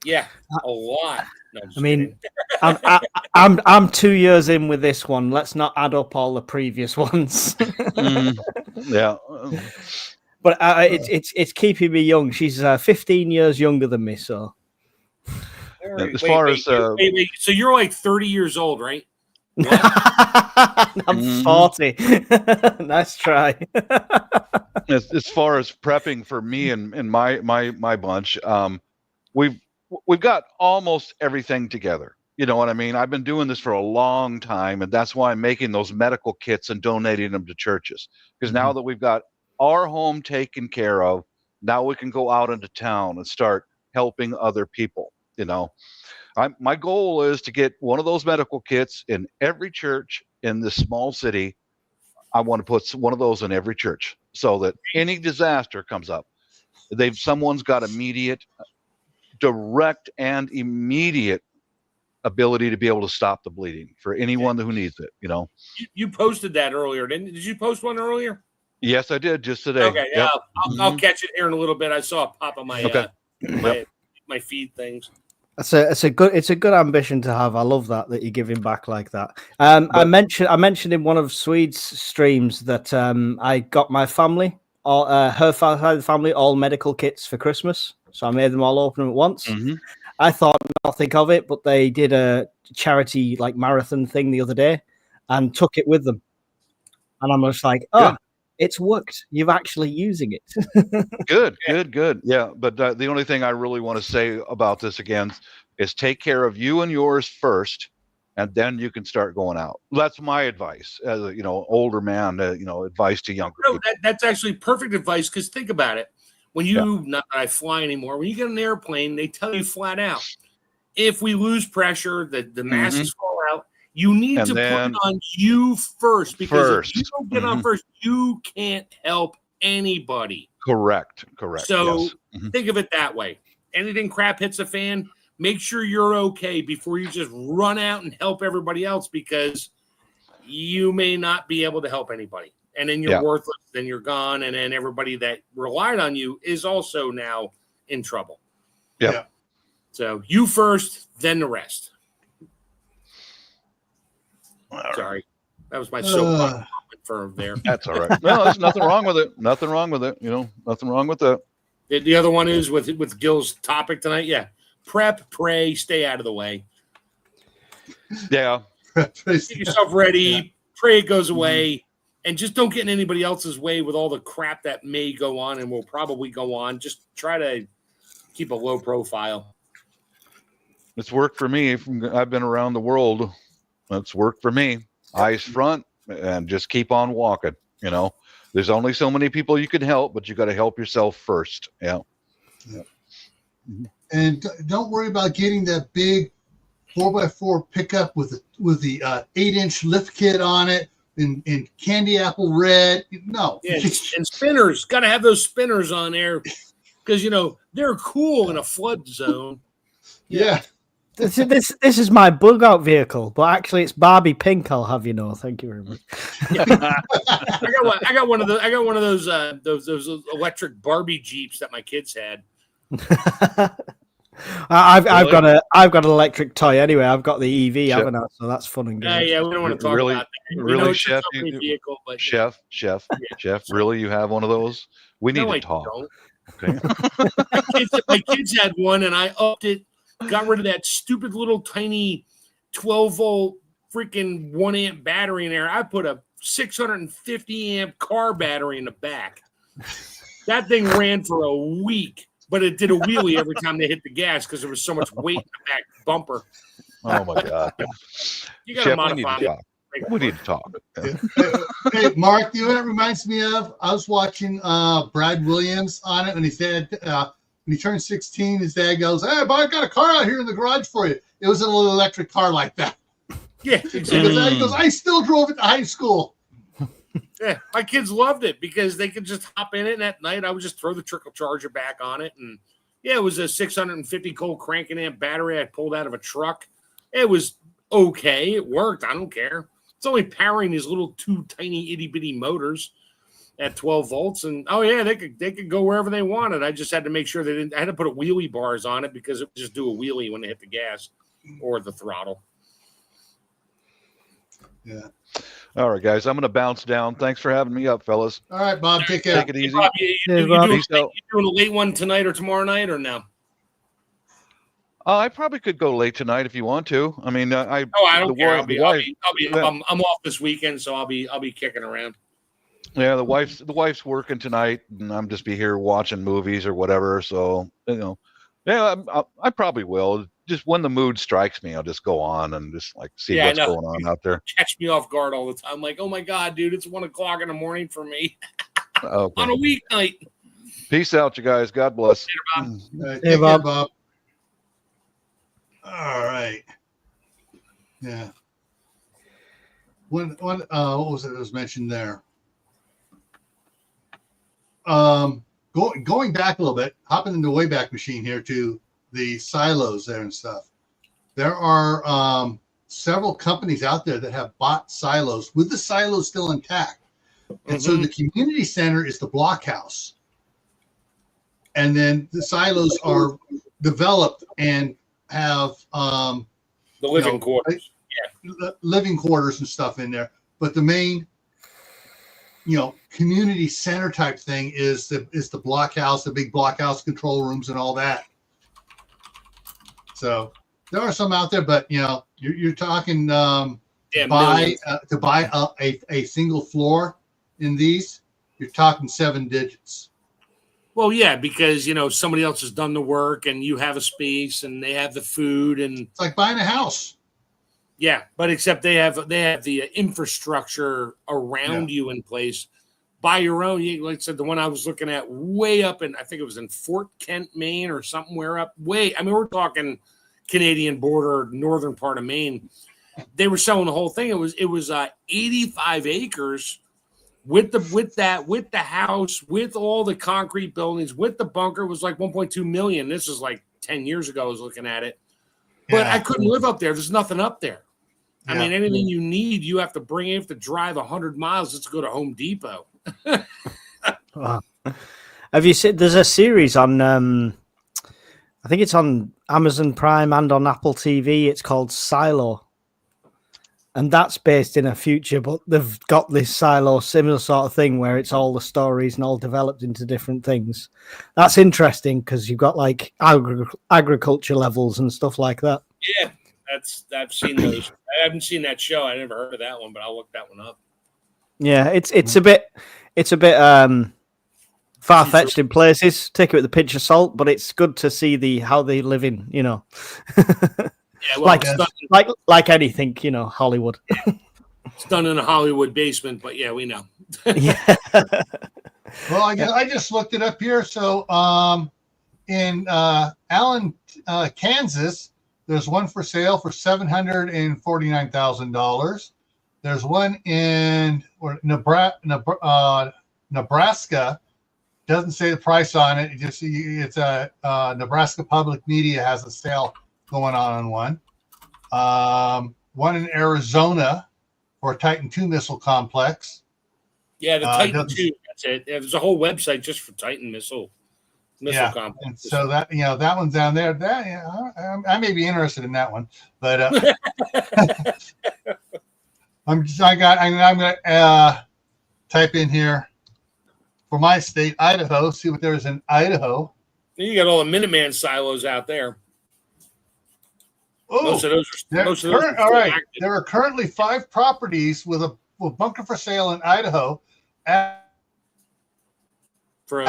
Yeah, a lot. No, I mean, I'm 2 years in with this one. Let's not add up all the previous ones. Yeah. But it's keeping me young. She's 15 years younger than me, so. Wait. So you're like 30 years old, right? I'm 40. Nice try. As far as prepping for me and my bunch, we've got almost everything together. You know what I mean? I've been doing this for a long time, and that's why I'm making those medical kits and donating them to churches. Because now that we've got our home taken care of, now we can go out into town and start helping other people. My goal is to get one of those medical kits in every church in this small city. I want to put one of those in every church so that any disaster comes up, someone's got direct and immediate ability to be able to stop the bleeding for anyone who needs it. You posted that earlier, didn't you? Did you post one earlier? Yes, I did just today. Okay, yeah, I'll catch it here in a little bit. I saw it pop on my my feed things. It's a good ambition to have. I love that you're giving back like that. I mentioned in one of Swede's streams that I got my family, her side of the family, all medical kits for Christmas. So I made them all open at once. Mm-hmm. I thought nothing of it, but they did a charity marathon thing the other day and took it with them. And I'm just like, good. It's worked. You're actually using it. Good. Yeah. But the only thing I really want to say about this again is take care of you and yours first, and then you can start going out. That's my advice as older man, advice to younger people. That's actually perfect advice, because think about it. When not that I fly anymore, when you get an airplane, they tell you flat out, if we lose pressure, the masks fall out. You need to put it on you first, because if you don't get on first, you can't help anybody. Correct. So think of it that way. Anything crap hits a fan, make sure you're okay before you just run out and help everybody else, because you may not be able to help anybody. And then you're worthless, then you're gone, and then everybody that relied on you is also now in trouble. Yeah. So you first, then the rest. Sorry, that was my soapbox for there. That's all right. No, there's nothing wrong with it. Nothing wrong with it. Nothing wrong with that. The other one is with Gil's topic tonight. Yeah, prep, pray, stay out of the way. Yeah, get yourself ready. Pray it goes away, and just don't get in anybody else's way with all the crap that may go on and will probably go on. Just try to keep a low profile. It's worked for me. I've been around the world. That's worked for me. Eyes front and just keep on walking. There's only so many people you can help, but you got to help yourself first. Yeah. And don't worry about getting that big 4x4 pickup with the 8-inch lift kit on it in candy apple red. No. Yeah, and spinners. Got to have those spinners on there because they're cool in a flood zone. Yeah. This is my bug out vehicle, but actually it's Barbie pink. I'll have you know. Thank you very much. I got one of those electric Barbie Jeeps that my kids had. I've got an electric toy anyway. I've got the EV, haven't I? So that's fun and good. Yeah, we don't want to talk about that. Really, it's Chef? a company vehicle, but Chef, really, you have one of those? We need to talk. Okay. my kids had one, and I upped it. Got rid of that stupid little tiny 12-volt freaking 1-amp battery in there. I put a 650-amp car battery in the back. That thing ran for a week, but it did a wheelie every time they hit the gas because there was so much weight in the back bumper. Oh, my God. You got to modify it. We need to talk. Hey, Mark, you know what it reminds me of? I was watching Brad Williams on it, and he said when he turned 16, his dad goes, "Hey, but I've got a car out here in the garage for you." It was a little electric car like that. Yeah, exactly. He goes, "I still drove it to high school." Yeah, my kids loved it because they could just hop in it, and at night I would just throw the trickle charger back on it. And yeah, it was a 650 cold cranking amp battery I pulled out of a truck. It was okay. It worked. I don't care. It's only powering these little 2 tiny itty bitty motors at 12 volts. And oh yeah, they could go wherever they wanted. I just had to make sure they didn't. I had to put a wheelie bars on it because it would just do a wheelie when they hit the gas or the throttle. Yeah. All right, guys, I'm going to bounce down. Thanks for having me up, fellas. All right, Bob, take care. Take it easy. Bob, you doing a late one tonight or tomorrow night or no? I probably could go late tonight if you want to. I mean, I don't care. I'm off this weekend, so I'll be kicking around. Yeah, the wife's working tonight, and I'm just be here watching movies or whatever. So yeah, I probably will. Just when the mood strikes me, I'll just go on and just see what's going on out there. Catch me off guard all the time. Like, oh my God, dude, it's 1 o'clock in the morning for me Okay. on a weeknight. Peace out, you guys. God bless. Later, Bob. Take care, Bob. All right. Yeah. What was it that was mentioned there? Going back a little bit, hopping in the Wayback Machine here to the silos there and stuff. There are several companies out there that have bought silos with the silos still intact. And so the community center is the blockhouse. And then the silos are developed and have the living quarters. Yeah. Living quarters and stuff in there. But the main community center type thing is the blockhouse, the big blockhouse control rooms and all that. So there are some out there, but you're talking to buy a single floor in these, you're talking 7 digits. Well, yeah, because somebody else has done the work, and you have a space, and they have the food, and it's like buying a house. Yeah, but except they have the infrastructure around you in place. Buy your own. Like I said, the one I was looking at way up in, I think it was in Fort Kent, Maine, or somewhere up way. I mean, we're talking Canadian border, northern part of Maine. They were selling the whole thing. It was 85 acres. With the house, with all the concrete buildings, with the bunker, it was like 1.2 million. This is like 10 years ago I was looking at it. But I couldn't live up there. There's nothing up there. I mean, anything you need, you have to bring. You have to drive 100 miles just to go to Home Depot. Wow. Have you seen? There's a series on. I think it's on Amazon Prime and on Apple TV. It's called Silo. And that's based in a future, but they've got this silo, similar sort of thing where it's all the stories and all developed into different things. That's interesting because you've got like agriculture levels and stuff like that. Yeah, I've seen those. I haven't seen that show. I never heard of that one, but I'll look that one up. Yeah, it's a bit far-fetched in places. Take it with a pinch of salt, but it's good to see how they live in, Yeah, well, like anything, Hollywood. It's done in a Hollywood basement, but yeah, we know. Yeah. Well, I just looked it up here. So in Allen, Kansas, There's one for sale for $749,000. There's one in Nebraska. Doesn't say the price on it. It's a Nebraska Public Media has a sale going on one. One in Arizona for a Titan II missile complex. Yeah, the Titan II. That's it. There's a whole website just for Titan missile complex. And so that that one's down there. That I may be interested in that one, but I'm going to type in here for my state, Idaho. See what there is in Idaho. You got all the Minuteman silos out there. Oh, most of those are all right. active. There are currently 5 properties with a bunker for sale in Idaho. Sorry.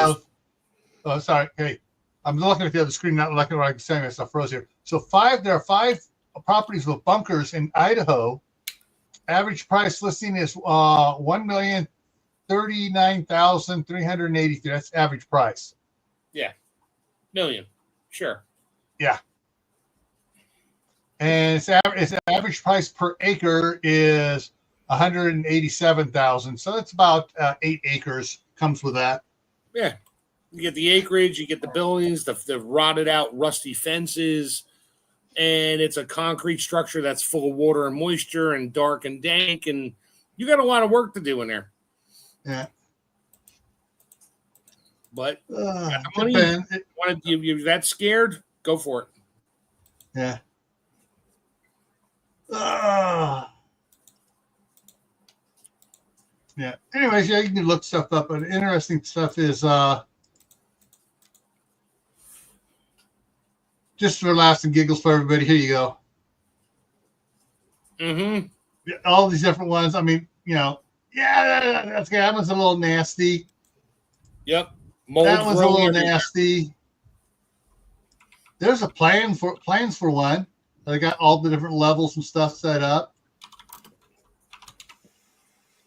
Hey, I'm looking at the other screen, not looking at what I'm saying. Myself froze here. So there are 5 properties with bunkers in Idaho. Average price listing is $1,039,383. That's average price. Yeah, million. Sure. Yeah. And its average price per acre is $187,000. So that's about 8 acres comes with that. Yeah. You get the acreage, you get the buildings, the rotted out, rusty fences, and it's a concrete structure that's full of water and moisture and dark and dank, and you got a lot of work to do in there. Yeah. But you're that scared, go for it. Yeah. Yeah. Anyways, yeah, you can look stuff up, but interesting stuff is just for laughs and giggles for everybody. Here you go. Mm-hmm. All these different ones. I mean, that's that one's a little nasty. Yep. That one's a little nasty. There's plans for one. They got all the different levels and stuff set up.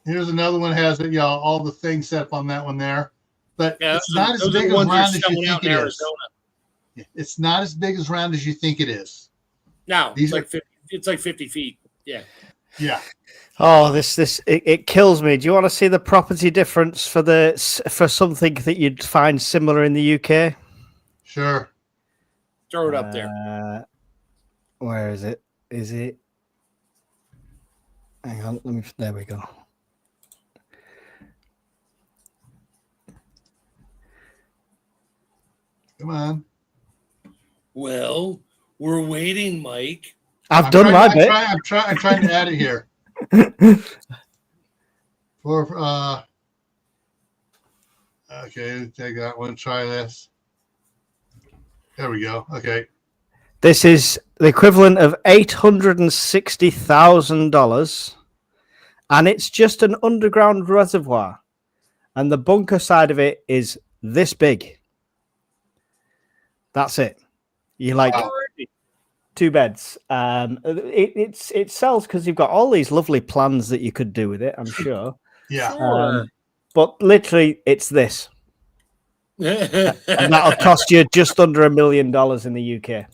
Here's another one has all the things set up on that one there, but it's not as big as round as you think it is. It's not as big as round as you think it is. No, it's like 50 feet. Yeah. Yeah. Oh, it kills me. Do you want to see the property difference for something that you'd find similar in the UK? Sure. Throw it up there. Where is it? Is it? Hang on. There we go. Come on. Well, we're waiting, Mike. I've done my bit. I'm trying to add it here. Okay, take that one. Try this. There we go. Okay. This is the equivalent of $860,000, and it's just an underground reservoir, and the bunker side of it is this big. That's it. You like 2 beds. It sells because you've got all these lovely plans that you could do with it, I'm sure. Yeah. But literally, it's this. And that'll cost you just under $1 million in the UK.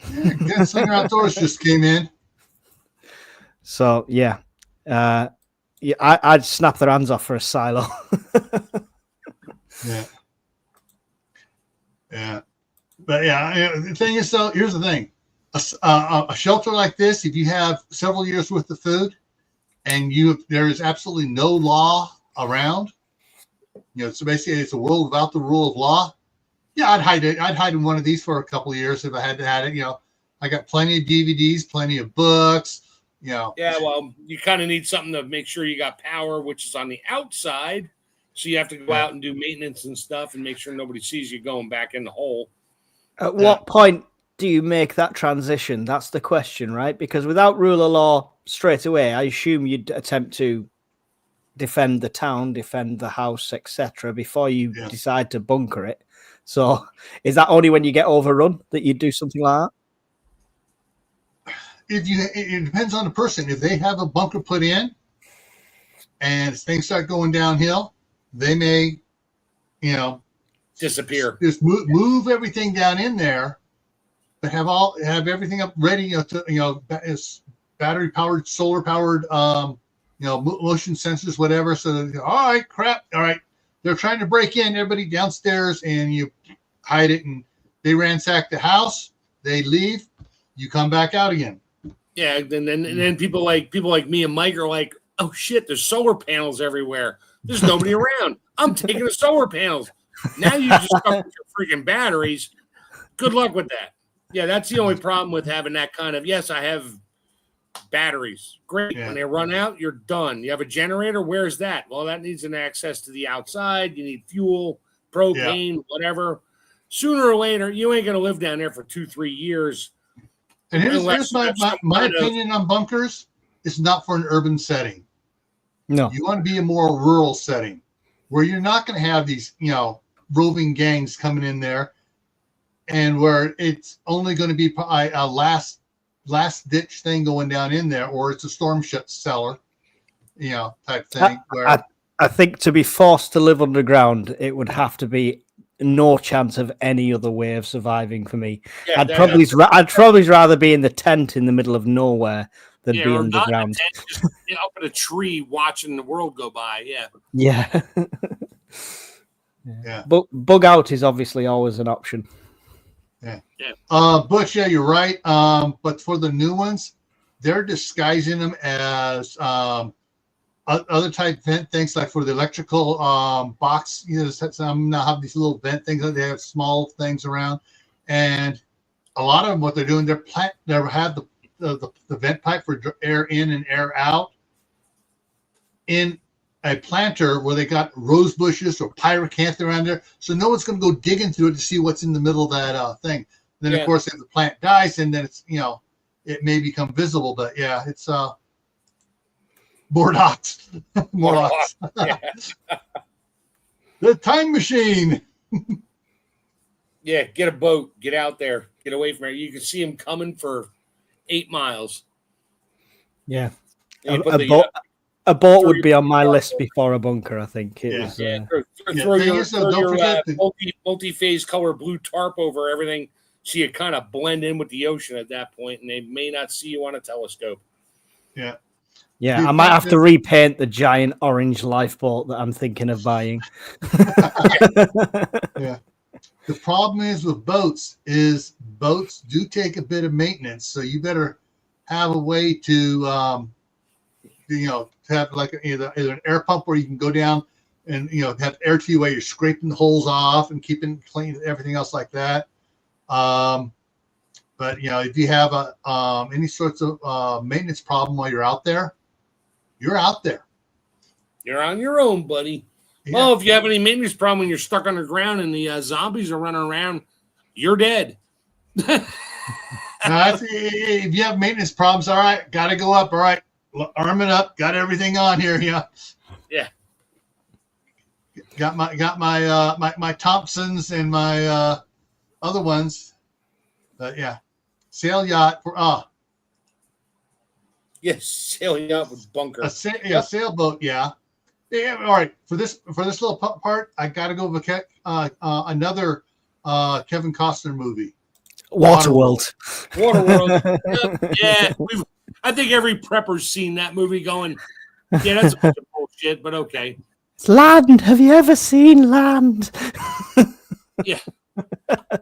Gunslinger Outdoors just came in. So, I'd snap their hands off for a silo. Yeah. Yeah. But the thing is, though, here's the thing. A shelter like this, if you have several years worth of food and there is absolutely no law around, so basically it's a world without the rule of law. Yeah, I'd hide it. I'd hide in one of these for a couple of years if I had it. I got plenty of DVDs, plenty of books. Yeah, well, you kind of need something to make sure you got power, which is on the outside. So you have to go out and do maintenance and stuff and make sure nobody sees you going back in the hole. At what point do you make that transition? That's the question, right? Because without rule of law straight away, I assume you'd attempt to defend the town, defend the house, etc., before you decide to bunker it. So is that only when you get overrun that you do something like that? It depends on the person. If they have a bunker put in and things start going downhill, they may, disappear. Just move everything down in there but have everything up ready, is battery powered, solar powered, motion sensors, whatever. So all right, crap, all right, they're trying to break in. Everybody downstairs, and you hide it, and they ransack the house. They leave. You come back out again. Yeah, and then people like me and Mike are like, oh shit, there's solar panels everywhere. There's nobody around. I'm taking the solar panels. Now you just stuck with your freaking batteries. Good luck with that. Yeah, that's the only problem with having that kind of. Yes, I have batteries. Great. Yeah. When they run out, you're done. You have a generator. Where's that? Well, that needs an access to the outside. You need fuel, propane, whatever. Sooner or later, you ain't going to live down there for 2-3 years. And here's my opinion on bunkers. It's not for an urban setting. No. You want to be a more rural setting where you're not going to have these, roving gangs coming in there, and where it's only going to be a last ditch thing going down in there, or it's a storm cellar, type thing. I think to be forced to live underground, it would have to be no chance of any other way of surviving for me. Yeah, I'd probably rather be in the tent in the middle of nowhere than be underground. Just up in a tree watching the world go by. Yeah. Yeah. Yeah. Bug out is obviously always an option. Yeah. Butch, yeah, you're right. But for the new ones, they're disguising them as other type vent things, like for the electrical box. Some now have these little vent things that they have small things around, and a lot of them, what they're doing, they have the vent pipe for air in and air out in a planter where they got rose bushes or pyracantha around there, so no one's going to go digging through it to see what's in the middle of that thing. Then of course, if the plant dies, and then it's it may become visible, but yeah, it's Morlocks. Morlocks. Yeah. The time machine. Yeah, get a boat, get out there, get away from here. You can see them coming for 8 miles. Yeah. A A boat would be on my list before a bunker, I think. Throw your multi-phase color blue tarp over everything so you kind of blend in with the ocean at that point, and they may not see you on a telescope. Yeah. Yeah, I might have to repaint the giant orange lifeboat that I'm thinking of buying. Yeah. The problem is with boats do take a bit of maintenance, so you better have a way to have like either an air pump where you can go down and have air to you while you're scraping the holes off and keeping it clean, everything else like that. But if you have any sorts of maintenance problem while you're out there, you're out there. You're on your own, buddy. Yeah. Well, if you have any maintenance problem when you're stuck underground and the zombies are running around, you're dead. If you have maintenance problems, all right, got to go up. All right, arm it up. Got everything on here. Yeah. Yeah. Got my Thompsons and my other ones. But yeah, sail yacht for Yes, sailing yacht with bunker. Sailboat. Yeah. Yeah. All right. For this little part, I got to go with another Kevin Costner movie. Waterworld. Yeah. I think every prepper's seen that movie going, yeah, that's a bunch of bullshit, but okay. It's Land. Have you ever seen Land? Yeah.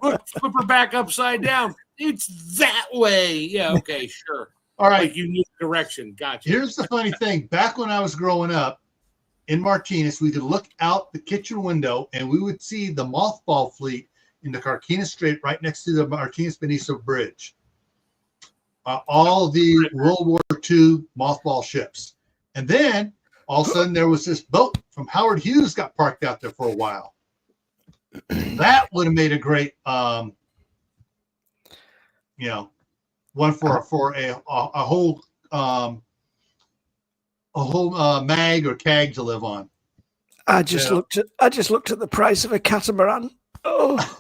Flip her back upside down. It's that way. Yeah, okay, sure. All right. Like you need direction. Gotcha. Here's the funny thing. Back when I was growing up in Martinez, we could look out the kitchen window and we would see the mothball fleet in the Carquinez Strait right next to the Martinez-Benicio Bridge. All the World War II mothball ships. And then all of a sudden there was this boat from Howard Hughes got parked out there for a while. That would have made a great, one for a whole mag or keg to live on. I just looked at the price of a catamaran. Oh.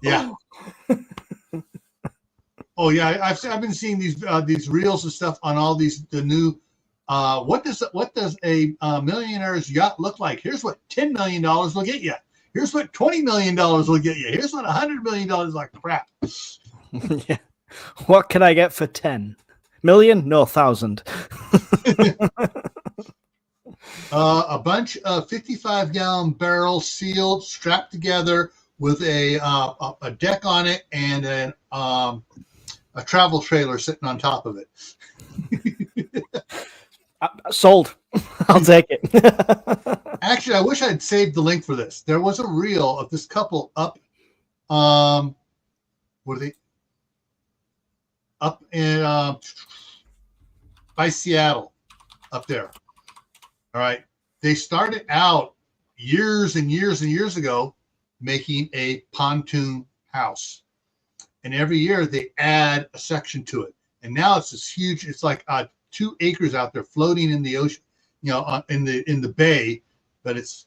Yeah. Oh yeah, I've been seeing these reels and stuff on all the new. What does a millionaire's yacht look like? Here's what $10 million will get you. here's what $20 million will get you. Here's what $100 million. Like crap. Yeah. What can I get for 10 million? No, 1,000. A bunch of 55-gallon barrels sealed, strapped together with a deck on it and a travel trailer sitting on top of it. Sold. I'll take it. Actually, I wish I'd saved the link for this. There was a reel of this couple up, what are they? Up in by Seattle, up there. All right. They started out years and years and years ago making a pontoon house. And every year they add a section to it. And now it's this huge, it's like 2 acres out there floating in the ocean, in the bay, but it's,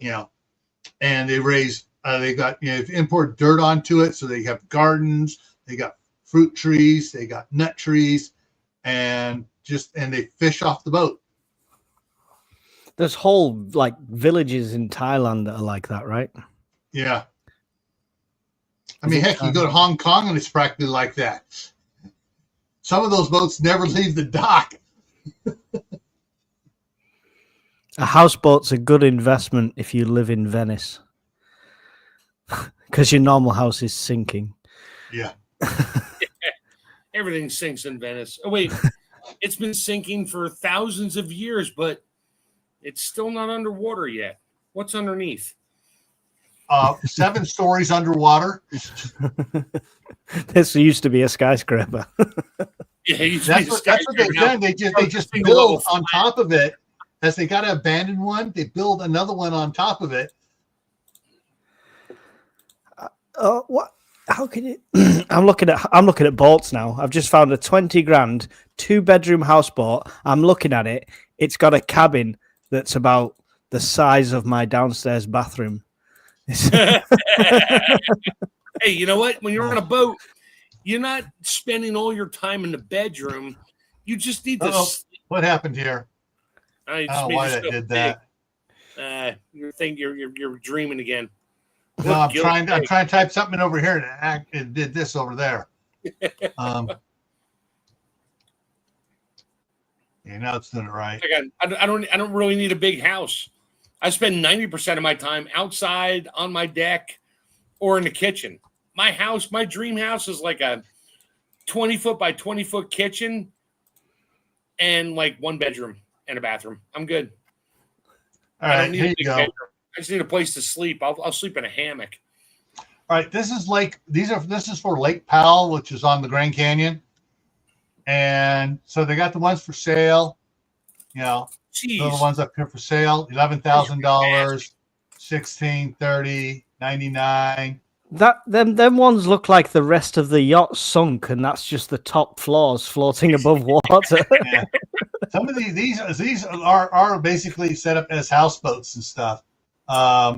and they raise, they got, import dirt onto it. So they have gardens, they got fruit trees, they got nut trees, and they fish off the boat. There's whole like villages in Thailand that are like that, right? Yeah. I mean, heck, you go to Hong Kong and it's practically like that. Some of those boats never leave the dock. A houseboat's a good investment if you live in Venice, because your normal house is sinking. Yeah. Everything sinks in Venice. Oh, wait. It's been sinking for thousands of years, but it's still not underwater yet. What's underneath? 7 stories underwater. This used to be a skyscraper. Yeah, that's what they've done. They just build on top of it. As they got to abandon one, they build another one on top of it. What? How can it? I'm looking at boats now. I've just found a 20 grand 2-bedroom houseboat. I'm looking at it. It's got a cabin that's about the size of my downstairs bathroom. Hey, you know what? When you're on a boat, you're not spending all your time in the bedroom. You just need to. What happened here? I don't know why that did that. You're dreaming again. No, I'm trying to type something over here and it did this over there. Now it's doing it right. I don't really need a big house. I spend 90% of my time outside on my deck or in the kitchen. My dream house is like a 20-foot by 20-foot kitchen and like 1 bedroom and a bathroom. I'm good. All right, here you go. Bedroom. I just need a place to sleep. I'll sleep in a hammock. All right, this is for Lake Powell, which is on the Grand Canyon. And so they got the ones for sale. The ones up here for sale, $11,000, $16, $30, $99. Them ones look like the rest of the yacht sunk, and that's just the top floors floating above water. Yeah. Some of these are basically set up as houseboats and stuff. I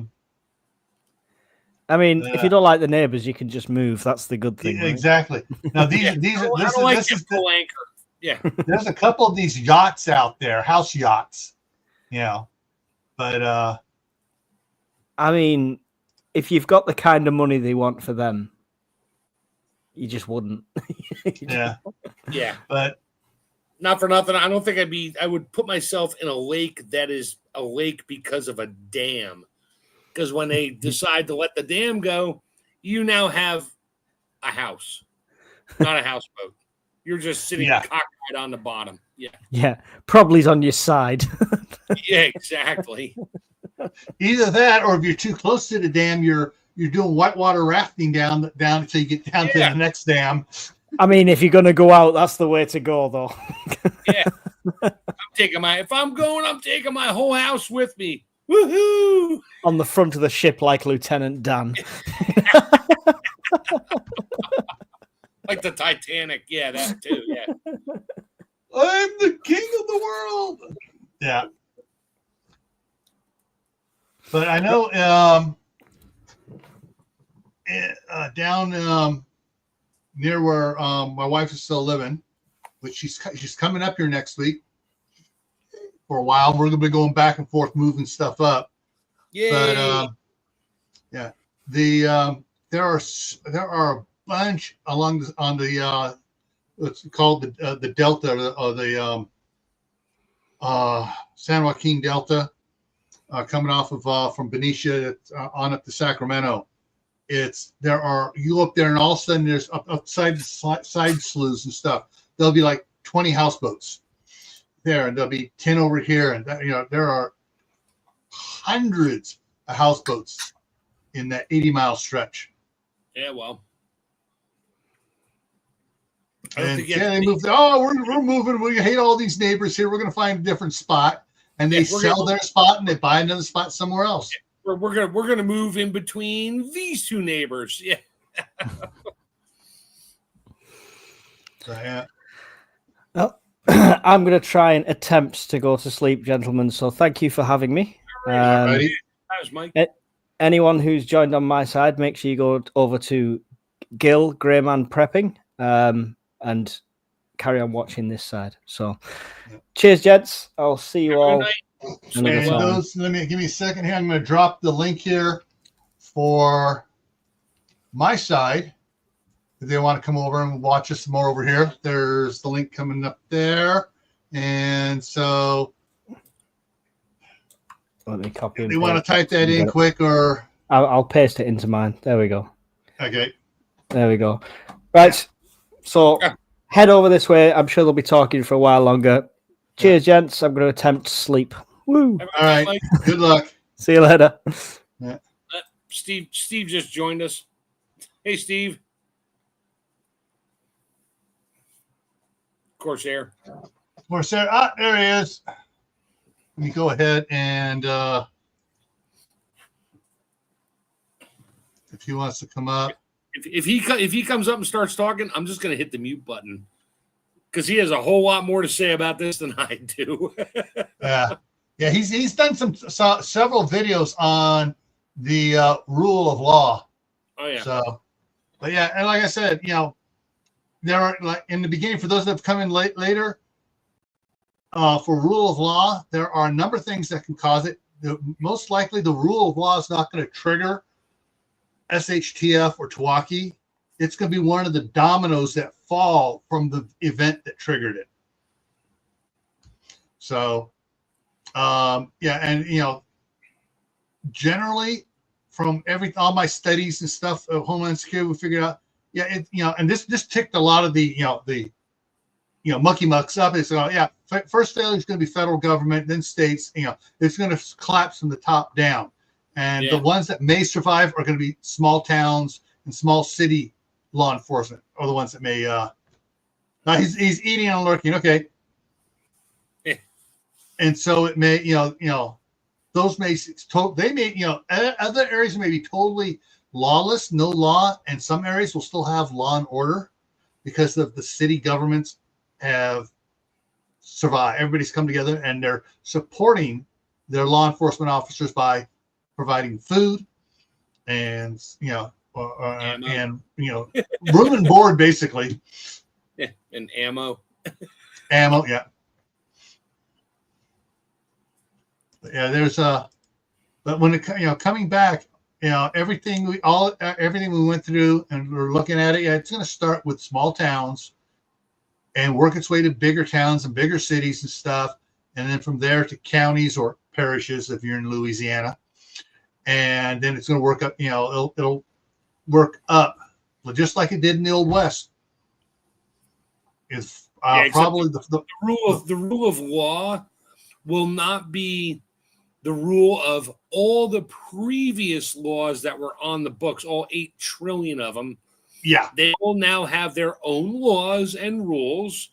mean, if you don't like the neighbors, you can just move. That's the good thing. Exactly. Right? Now this is full anchor. Yeah. There's a couple of these yachts out there, house yachts. But I mean, if you've got the kind of money they want for them, you just wouldn't. Yeah. Yeah. But not for nothing. I don't think I would put myself in a lake that is a lake because of a dam. Because when they decide to let the dam go, you now have a house, not a houseboat. You're just sitting cockeyed on the bottom. Yeah. Yeah. Probably's on your side. Yeah, exactly. Either that, or if you're too close to the dam, you're doing whitewater rafting down until you get down to the next dam. I mean, if you're gonna go out, that's the way to go, though. Yeah. If I'm going, I'm taking my whole house with me. Woohoo! On the front of the ship, like Lieutenant Dan. Like the Titanic. Yeah, that too. Yeah. I'm the king of the world. Yeah. But I know down near where my wife is still living, which she's coming up here next week for a while. We're going to be going back and forth, moving stuff up. Yeah. But Yeah. There are a bunch on the what's called the Delta or the San Joaquin Delta, coming off of from Benicia on up to Sacramento. You go up there and all of a sudden there's side sloughs and stuff. There'll be like 20 houseboats there, and there'll be 10 over here, and there are hundreds of houseboats in that 80-mile stretch. Yeah, well. And they moved. Oh, we're moving. We hate all these neighbors here. We're going to find a different spot, and they sell their spot and they buy another spot somewhere else. We're gonna move in between these two neighbors. Yeah. Yeah. Well, I'm going to try and attempt to go to sleep, gentlemen. So thank you for having me. Alrighty. That was Mike. Anyone who's joined on my side, make sure you go over to Gil Greyman Prepping and carry on watching this side. So, cheers, gents. I'll see you all. And those, give me a second here. I'm going to drop the link here for my side. If they want to come over and watch us more over here, there's the link coming up there. And so, let me copy. If they want to type that in quick, or I'll paste it into mine. There we go. Okay. There we go. Right. So head over this way. I'm sure they'll be talking for a while longer. Cheers, gents. I'm going to attempt to sleep. Woo. All right. Good luck. See you later. Yeah. Steve just joined us. Hey, Steve. Corsair. Corsair. There he is. Let me go ahead and if he wants to come up. If he comes up and starts talking, I'm just going to hit the mute button because he has a whole lot more to say about this than I do. Yeah. He's done several videos on the rule of law. Oh yeah. So, but yeah, and like I said, there are, like, in the beginning, for those that have come in later, for rule of law, there are a number of things that can cause it. Most likely, the rule of law is not going to trigger SHTF or Tawaki. It's going to be one of the dominoes that fall from the event that triggered it. So, and generally, from all my studies and stuff of Homeland Security, we figured out, and this ticked a lot of the mucky mucks up. It's first failure is going to be federal government, then states. It's going to collapse from the top down. And the ones that may survive are going to be small towns and small city law enforcement, or the ones that may. He's eating and lurking. Okay. And so it may, those may, they may, other areas may be totally lawless, no law, and some areas will still have law and order because of the city governments have survived. Everybody's come together and they're supporting their law enforcement officers by providing food and and room and board, basically. Yeah, and ammo. Yeah. Yeah, there's but when it coming back, everything we went through and we're looking at it. Yeah, it's going to start with small towns and work its way to bigger towns and bigger cities and stuff, and then from there to counties or parishes if you're in Louisiana, and then it's going to work up. It'll work up just like it did in the Old West. It's probably the rule of law will not be the rule of all the previous laws that were on the books, all 8 trillion of them. Yeah. They will now have their own laws and rules,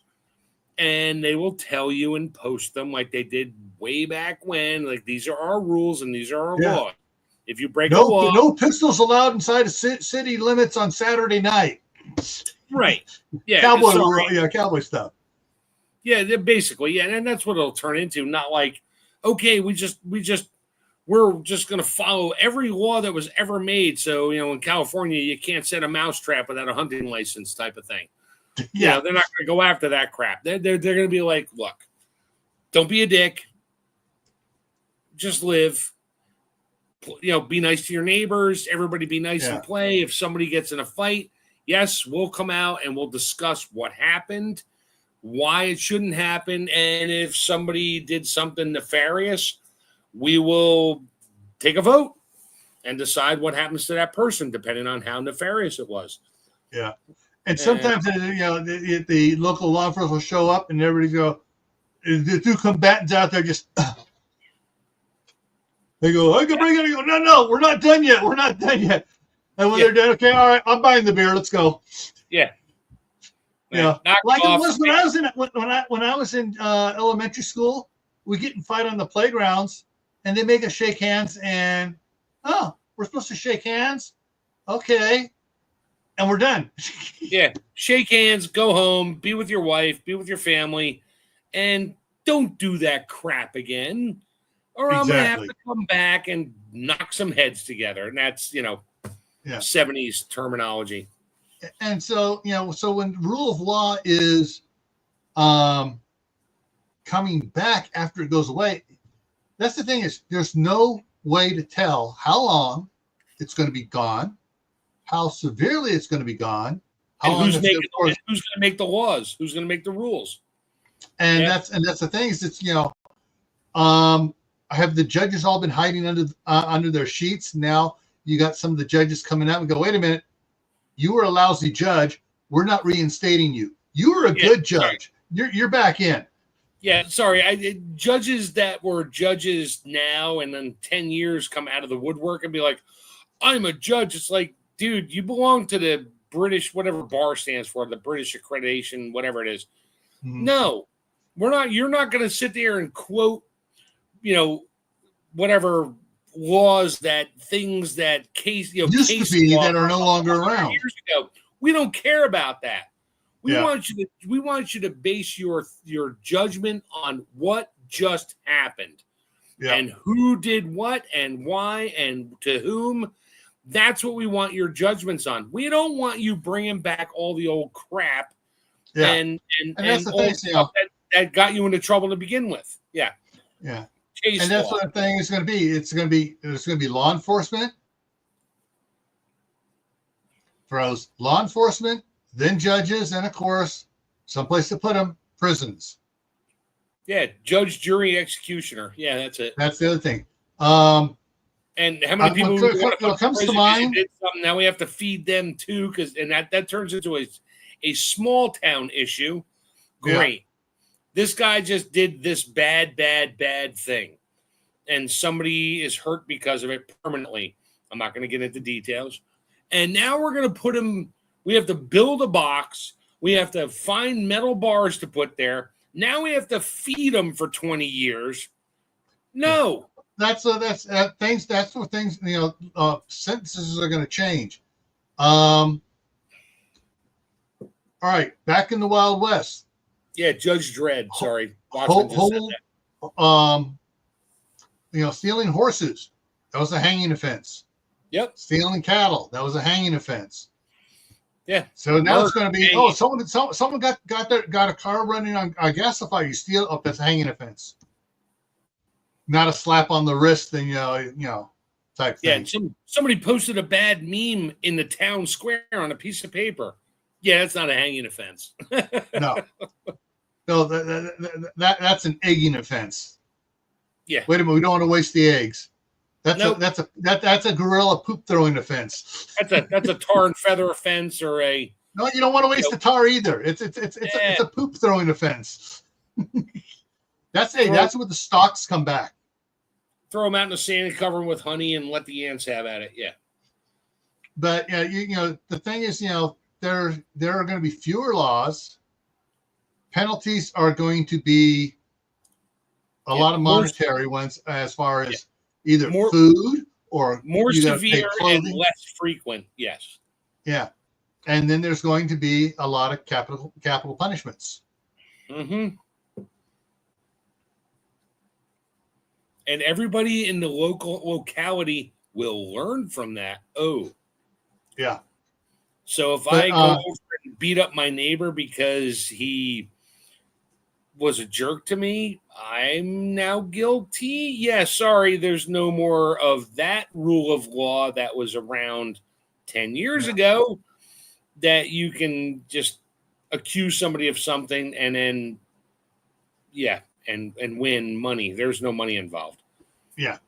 and they will tell you and post them like they did way back when. Like, these are our rules and these are our laws. If you break a law, no pistols allowed inside of city limits on Saturday night. Right. Yeah. Cowboy stuff. Yeah, basically, and that's what it'll turn into. Not like, okay, we're just going to follow every law that was ever made. So, in California, you can't set a mousetrap without a hunting license type of thing. Yeah, they're not going to go after that crap. They're going to be like, look, don't be a dick. Just live. be nice to your neighbors. Everybody be nice and play. If somebody gets in a fight, yes, we'll come out and we'll discuss what happened, why it shouldn't happen, and if somebody did something nefarious, we will take a vote and decide what happens to that person, depending on how nefarious it was. Yeah. And sometimes, the local law enforcement will show up and everybody go, the two combatants out there just, they go, I can bring it. I go, no, we're not done yet. We're not done yet. And when they're done, okay, all right, I'm buying the beer. Let's go. Yeah. Yeah. Like it was when I was in elementary school, we get in fight on the playgrounds and they make us shake hands and, we're supposed to shake hands. Okay. And we're done. Yeah. Shake hands, go home, be with your wife, be with your family, and don't do that crap again. Or I'm going to have to come back and knock some heads together. And that's, 70s terminology. And so, so when rule of law is coming back after it goes away, that's the thing is there's no way to tell how long it's going to be gone, how severely it's going to be gone, and who's going to make the laws, who's going to make the rules. And that's the thing is it's, have the judges all been hiding under their sheets? Now you got some of the judges coming out and go, wait a minute, you were a lousy judge. We're not reinstating you. You were a good judge. Sorry. You're back in. Yeah, sorry. Judges that were judges now and then 10 years come out of the woodwork and be like, I'm a judge. It's like, dude, you belong to the British, whatever bar stands for, the British accreditation, whatever it is. Mm-hmm. No, we're not. You're not going to sit there and quote, whatever laws things that used to be that are no longer around. Years ago. We don't care about that. We want you to base your judgment on what just happened and who did what and why and to whom. That's what we want your judgments on. We don't want you bringing back all the old crap and that's the thing, stuff that got you into trouble to begin with. Yeah. Yeah. And that's what the thing is going to be. It's going to be law enforcement. First, law enforcement, then judges, and of course, someplace to put them, prisons. Yeah, judge, jury, executioner. Yeah, that's it. That's the other thing. And how many people what comes to mind? Did something, now we have to feed them too, and that turns into a small town issue. Great. Yeah. This guy just did this bad thing, and somebody is hurt because of it permanently. I'm not going to get into details. And now we're going to put him. We have to build a box. We have to find metal bars to put there. Now we have to feed them for 20 years. No. That's what things. Sentences are going to change. All right, back in the Wild West. Yeah, Judge Dredd. Sorry, stealing horses. That was a hanging offense. Yep. Stealing cattle. That was a hanging offense. Yeah. So now it's going to be someone got a car running on gasifier. You steal. Oh, that's a hanging offense. Not a slap on the wrist thing, type thing. Yeah, somebody posted a bad meme in the town square on a piece of paper. Yeah, that's not a hanging offense. No, that's an egging offense. Yeah. Wait a minute, we don't want to waste the eggs. That's a gorilla poop throwing offense. That's a tar and feather offense or a. No, you don't want to waste the tar either. It's a poop throwing offense. That's where the stalks come back. Throw them out in the sand and cover them with honey and let the ants have at it. Yeah. But the thing is, there are going to be fewer laws. Penalties are going to be a lot of monetary ones, as far as either food or more severe and less frequent. Yes. Yeah, and then there's going to be a lot of capital punishments. Mm-hmm. And everybody in the locality will learn from that. Oh, yeah. So if I go over and beat up my neighbor because he was a jerk to me, I'm now guilty. Yeah, sorry, there's no more of that rule of law that was around 10 years ago that you can just accuse somebody of something and then, and win money. There's no money involved. Yeah.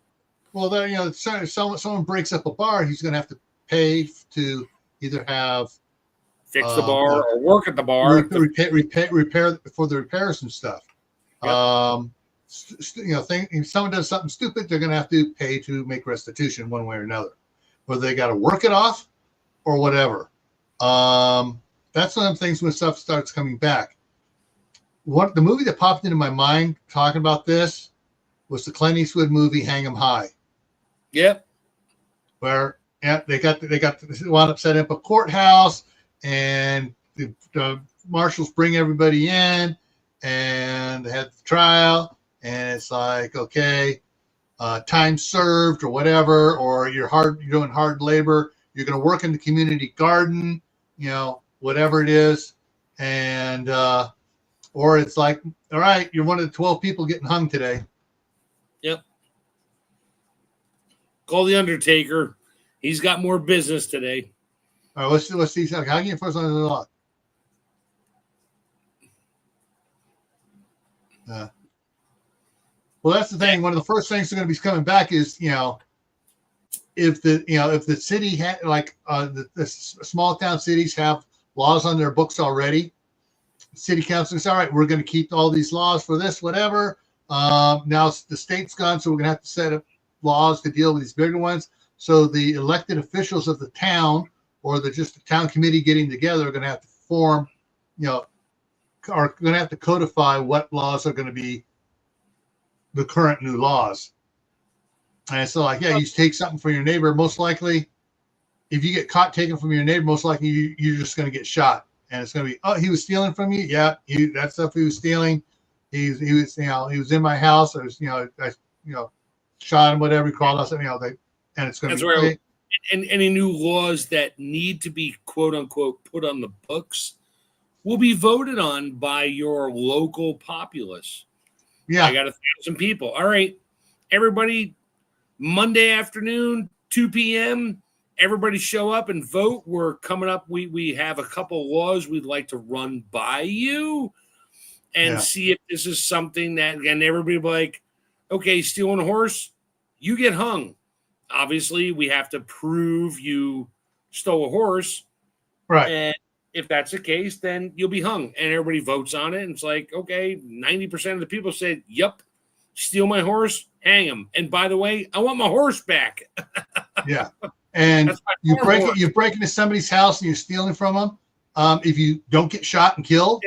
Well, then, if someone breaks up a bar, he's going to have to pay to either have fix the bar or work at the bar, repair for the repairs and stuff. Yep. If someone does something stupid, they're going to have to pay to make restitution one way or another, whether they got to work it off or whatever. That's one of the things when stuff starts coming back. The movie that popped into my mind talking about this was the Clint Eastwood movie Hang 'em High. Yep. Where they wound up setting up a courthouse, and the marshals bring everybody in, and they had the trial, and it's like, okay, time served or whatever, or you're doing hard labor, you're going to work in the community garden, whatever it is, and or it's like, all right, you're one of the 12 people getting hung today. Yep. Call the Undertaker. He's got more business today. All right, let's see. How can you enforce under the law? Well, that's the thing. One of the first things that are going to be coming back is, if the city had the small town cities have laws on their books already, city council says, all right, we're going to keep all these laws for this, whatever. Now the state's gone, so we're going to have to set up laws to deal with these bigger ones. So the elected officials of the town, or just the town committee getting together, are going to have to form, are going to have to codify what laws are going to be the current new laws. And so, you take something from your neighbor, most likely, if you get caught taking from your neighbor, most likely you're just going to get shot. And it's going to be, oh, he was stealing from you? Yeah, that stuff he was stealing. He was in my house. I shot him, whatever, he crawled outside, and it's going to be. That's right. And any new laws that need to be, quote unquote, put on the books will be voted on by your local populace. Yeah. I got 1,000 people. All right, everybody, Monday afternoon, 2 p.m., everybody show up and vote. We're coming up. We have a couple laws we'd like to run by you and see if this is something that, and everybody be like, okay, stealing a horse, you get hung. Obviously, we have to prove you stole a horse. Right. And if that's the case, then you'll be hung. And everybody votes on it. And it's like, okay, 90% of the people said, yep, steal my horse, hang him. And by the way, I want my horse back. Yeah. And you break into somebody's house and you're stealing from them. If you don't get shot and killed,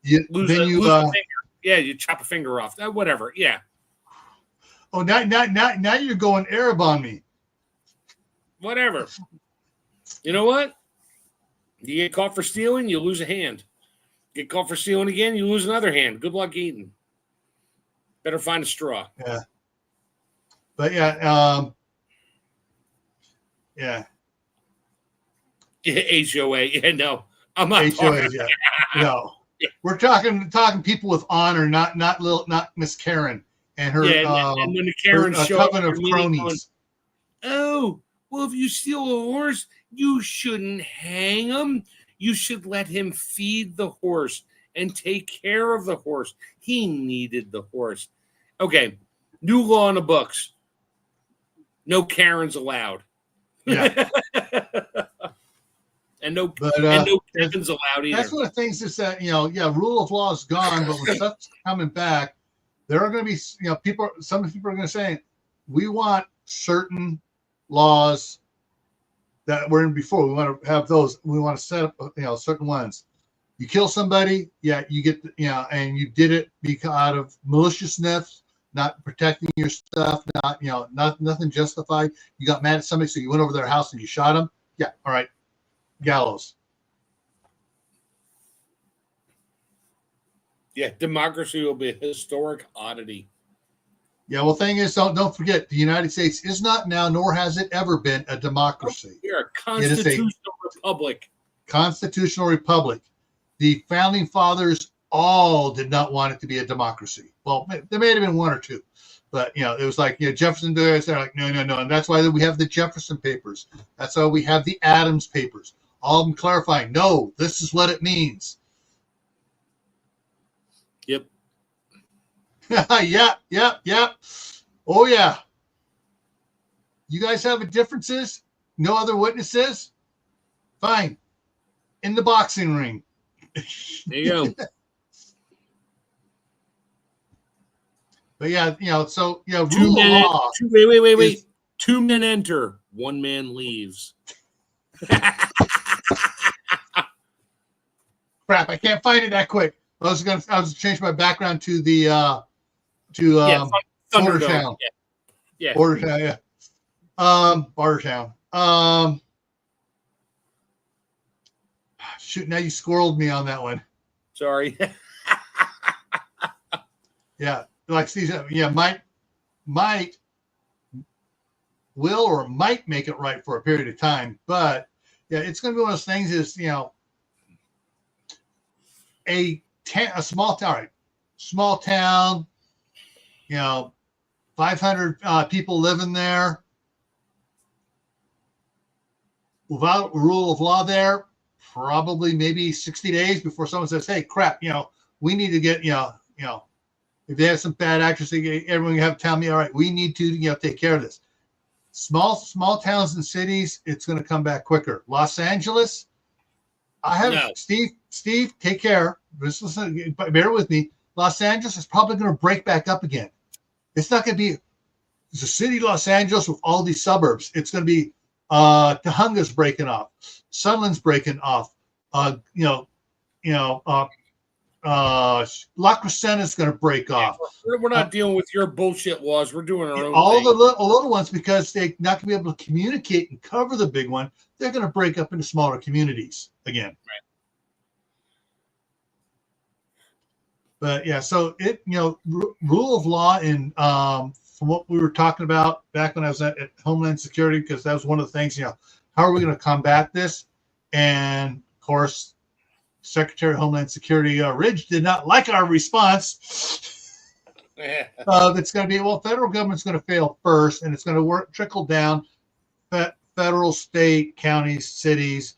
you lose a finger. Yeah, you chop a finger off. Whatever. Yeah. Oh, now you're going Arab on me. Whatever. You know what? You get caught for stealing, you lose a hand. Get caught for stealing again, you lose another hand. Good luck eating. Better find a straw. Yeah. But yeah. HOA. Yeah, no. I'm not HOA, yeah. No. Yeah. We're talking people with honor, not Miss Karen and her and when the Karen show coven of cronies. Going, oh, well, if you steal a horse, you shouldn't hang him. You should let him feed the horse and take care of the horse. He needed the horse. Okay, new law in the books. No Karens allowed. Yeah. and no Kevins allowed either. That's one of the things is that, rule of law is gone, but when stuff's coming back, there are going to be, some people are going to say, we want certain laws that were in before. We want to have those. We want to set up, certain ones. You kill somebody, you get, and you did it out of maliciousness, not protecting your stuff, nothing justified. You got mad at somebody, so you went over their house and you shot them. Yeah, all right, gallows. Yeah, democracy will be a historic oddity. Yeah, well, thing is, don't forget, the United States is not now, nor has it ever been, a democracy. We're a constitutional republic. Constitutional republic. The founding fathers all did not want it to be a democracy. Well, there may have been one or two, but it was like Jefferson did it. They're like, no, and that's why we have the Jefferson Papers. That's why we have the Adams Papers. All of them clarifying, no, this is what it means. Yep. Yep. Oh yeah. You guys have differences? No other witnesses? Fine. In the boxing ring. There you go. But so Two rule of men, law. wait. 2 men enter, 1 man leaves. Crap, I can't find it that quick. I was gonna change my background to the Bordertown. Yeah. Bordertown, yeah. Bartertown. Shoot, now you squirreled me on that one. Sorry. Yeah, like Steve said, might will or might make it right for a period of time, but it's going to be one of those things. Is a small town, 500 people living there, without rule of law there, probably maybe 60 days before someone says, hey, crap, we need to get, if they have some bad actors, everyone have tell me, all right, we need to, take care of this. Small towns and cities, it's going to come back quicker. Los Angeles, Steve, take care. Just listen, bear with me. Los Angeles is probably going to break back up again. It's not going to be the city Los Angeles with all these suburbs. It's going to be Tahunga's breaking off, Sunland's breaking off. La Crescenta is going to break off. We're not dealing with your bullshit laws. We're doing our own all thing. the little ones, because they're not going to be able to communicate and cover the big one. They're going to break up into smaller communities again. Right. But so rule of law in from what we were talking about back when I was at Homeland Security, because that was one of the things, how are we going to combat this? And of course, Secretary of Homeland Security Ridge did not like our response. It's going to be, federal government's going to fail first, and it's going to trickle down federal, state, counties, cities,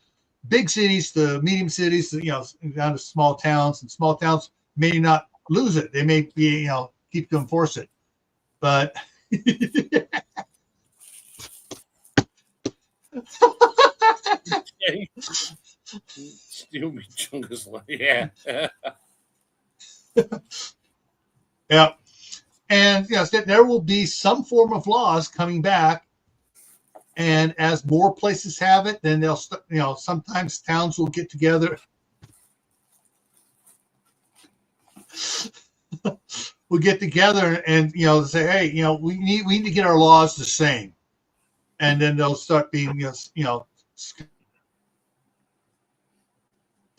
big cities to medium cities, down to small towns, and small towns may not lose it. They may be, keep to enforce it. But Steal me Chungus. Yeah. Yeah. And there will be some form of laws coming back. And as more places have it, then they'll sometimes towns will get together. We'll get together and say, hey, we need to get our laws the same, and then they'll start being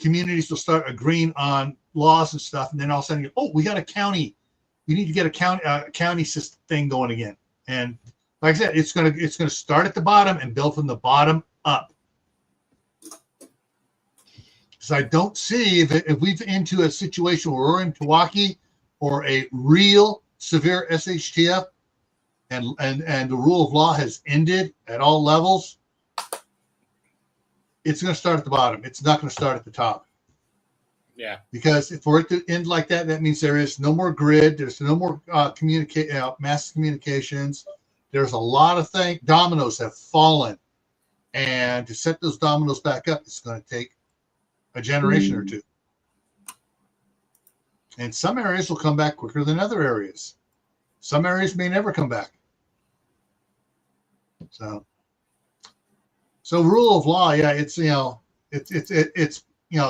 communities will start agreeing on laws and stuff, and then all of a sudden, we got a county, we need to get a county system thing going again. And like I said, it's gonna start at the bottom and build from the bottom up. So I don't see if we've into a situation where we're in Milwaukee or a real severe SHTF and the rule of law has ended at all levels, it's going to start at the bottom. It's not going to start at the top. Yeah. Because for it to end like that, that means there is no more grid. There's no more mass communications. There's a lot of things. Dominoes have fallen. And to set those dominoes back up, it's going to take a generation or two. And some areas will come back quicker than other areas. Some areas may never come back. So rule of law, it's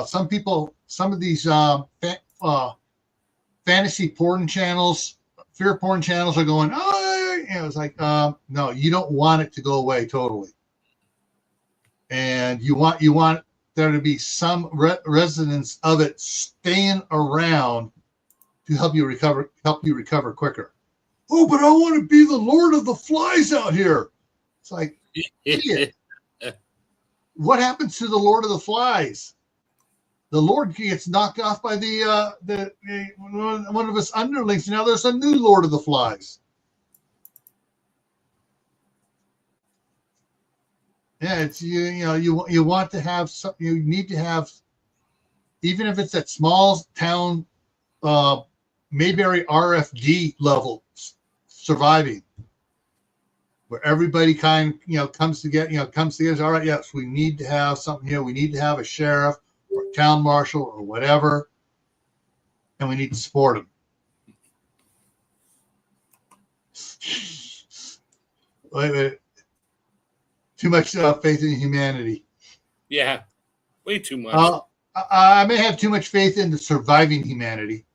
some people, some of these fantasy porn channels, fear porn channels are going, it's like, no, you don't want it to go away totally. And you want there to be some residents of it staying around to help you recover quicker. Oh, but I want to be the Lord of the Flies out here. It's like, idiot. What happens to the Lord of the Flies? the Lord gets knocked off by the one of his underlings. Now there's a new Lord of the Flies. Yeah, it's you want to have some, you need to have, even if it's at small town Mayberry RFD level surviving, where everybody kind of comes together. All right, yes, we need to have something here. We need to have a sheriff or a town marshal or whatever, and we need to support them. Wait. Too much faith in humanity. Yeah, way too much. I may have too much faith in the surviving humanity,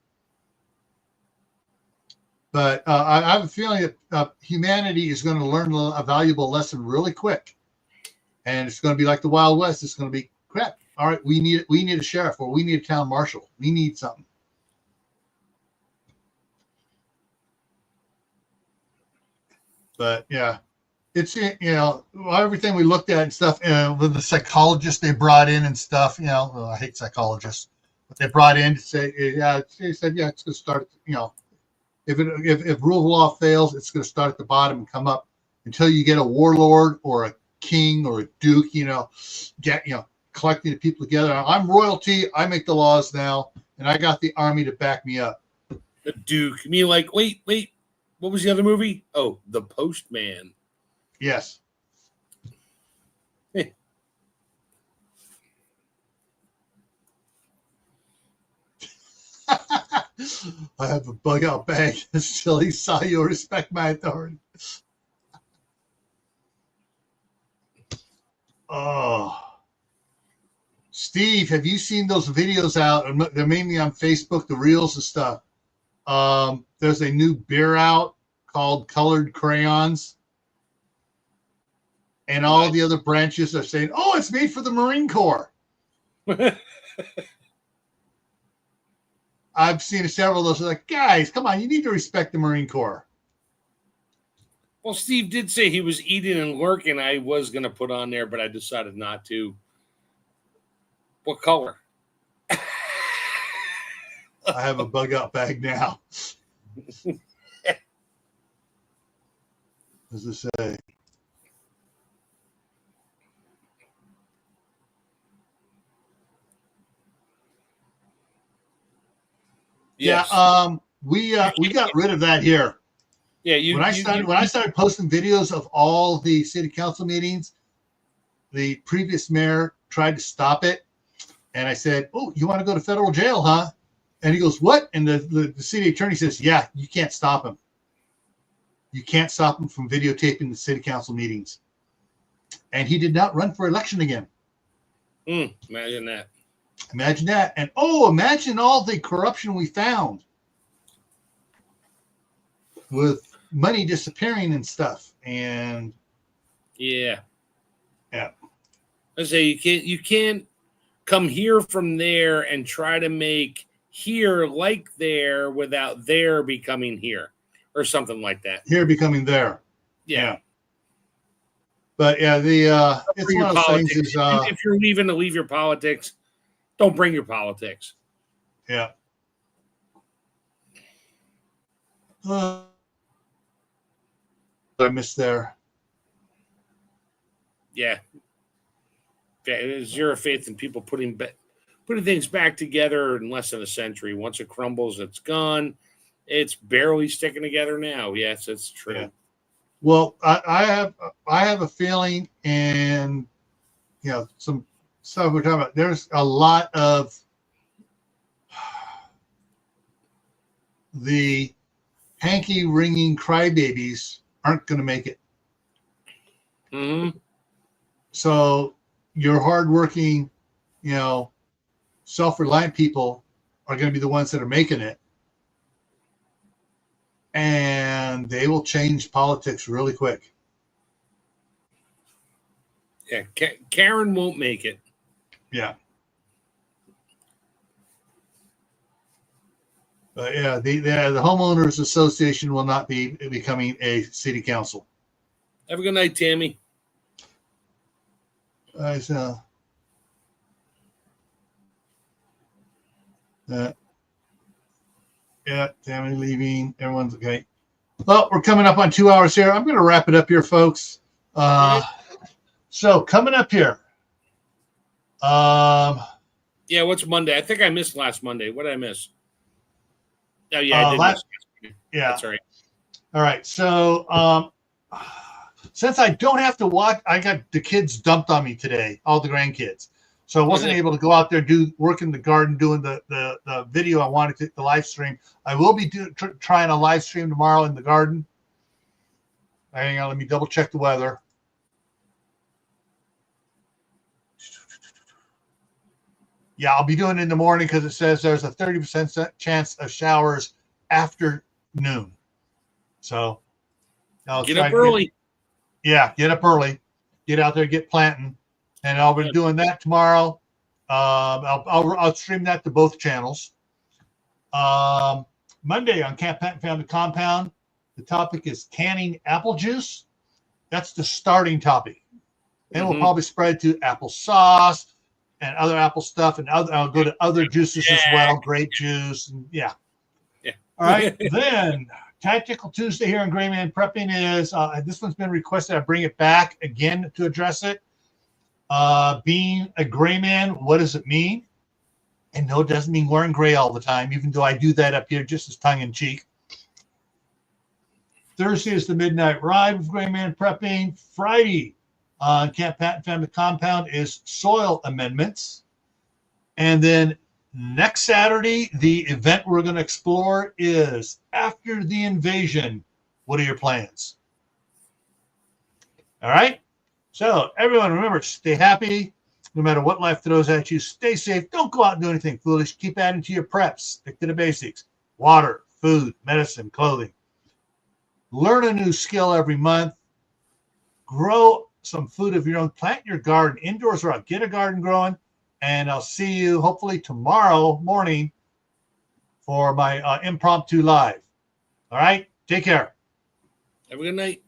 but I have a feeling that humanity is going to learn a valuable lesson really quick, and it's going to be like the Wild West. It's going to be crap. All right, we need a sheriff, or we need a town marshal. We need something. But yeah, it's everything we looked at and stuff. With the psychologists they brought in and stuff. I hate psychologists, but they brought in to say, they said, it's going to start. If rule of law fails, it's going to start at the bottom and come up until you get a warlord or a king or a duke. Collecting the people together. I'm royalty. I make the laws now, and I got the army to back me up. The Duke. You mean like wait? What was the other movie? Oh, The Postman. Yes. I have a bug out bag until he saw you respect my authority. Oh. Steve, have you seen those videos out? They're mainly on Facebook, the reels and stuff. There's a new beer out called Colored Crayons. And all the other branches are saying, oh, it's made for the Marine Corps. I've seen several of those. Like, guys, come on, you need to respect the Marine Corps. Well, Steve did say he was eating and lurking. I was going to put on there, but I decided not to. What color? I have a bug out bag now. As I say. Yes. Yeah, we got rid of that here. Yeah, when I started posting videos of all the city council meetings, the previous mayor tried to stop it, and I said, "Oh, you want to go to federal jail, huh?" And he goes, "What?" And the city attorney says, "Yeah, you can't stop him. You can't stop him from videotaping the city council meetings." And he did not run for election again. Imagine that. Imagine that. And imagine all the corruption we found with money disappearing and stuff. And yeah. I say you can't come here from there and try to make here like there without there becoming here or something like that. Here becoming there. Yeah. But yeah, it's one of those things is if you're leaving to leave your politics, don't bring your politics. Yeah. I missed there. Yeah. Zero faith in people putting things back together in less than a century. Once it crumbles, it's gone. It's barely sticking together now. Yes, it's true. Yeah. Well, I have a feeling, and some stuff we're talking about. There's a lot of the hanky-wringing crybabies aren't going to make it. Mm-hmm. So your hardworking, self-reliant people are going to be the ones that are making it. And they will change politics really quick. Yeah, Karen won't make it. Yeah. But yeah, the homeowners association will not be becoming a city council. Have a good night, Tammy. Yeah, Tammy leaving. Everyone's okay. Well, we're coming up on 2 hours here. I'm going to wrap it up here, folks. So coming up here. Yeah, what's Monday? I think I missed last Monday. What did I miss? Oh, yeah, I did miss last Monday. Yeah. That's right. All right. So since I don't have to watch, I got the kids dumped on me today, all the grandkids. So I wasn't able to go out there, do work in the garden, doing the video I wanted to, the live stream. I will be trying a live stream tomorrow in the garden. Hang on, let me double check the weather. Yeah, I'll be doing it in the morning because it says there's a 30% chance of showers after noon. So I'll get up early. Get up early. Get out there, get planting. And I'll be doing that tomorrow. I'll stream that to both channels. Monday on Camp Pat and Family Compound, the topic is canning apple juice. That's the starting topic. And we'll probably spread to applesauce and other apple stuff. And I'll go to other juices as well, grape juice. And All right. Then Tactical Tuesday here on Gray Man Prepping is, this one's been requested. I bring it back again to address it. Being a gray man, what does it mean? And no, it doesn't mean wearing gray all the time, even though I do that up here just as tongue in cheek. Thursday is the Midnight Ride with Gray Man Prepping. Friday on Camp Pat and Family Compound is soil amendments. And then next Saturday, the event we're going to explore is after the invasion. What are your plans? All right. So everyone, remember, stay happy. No matter what life throws at you, stay safe. Don't go out and do anything foolish. Keep adding to your preps. Stick to the basics. Water, food, medicine, clothing. Learn a new skill every month. Grow some food of your own. Plant your garden, indoors or out. Get a garden growing. And I'll see you hopefully tomorrow morning for my impromptu live. All right? Take care. Have a good night.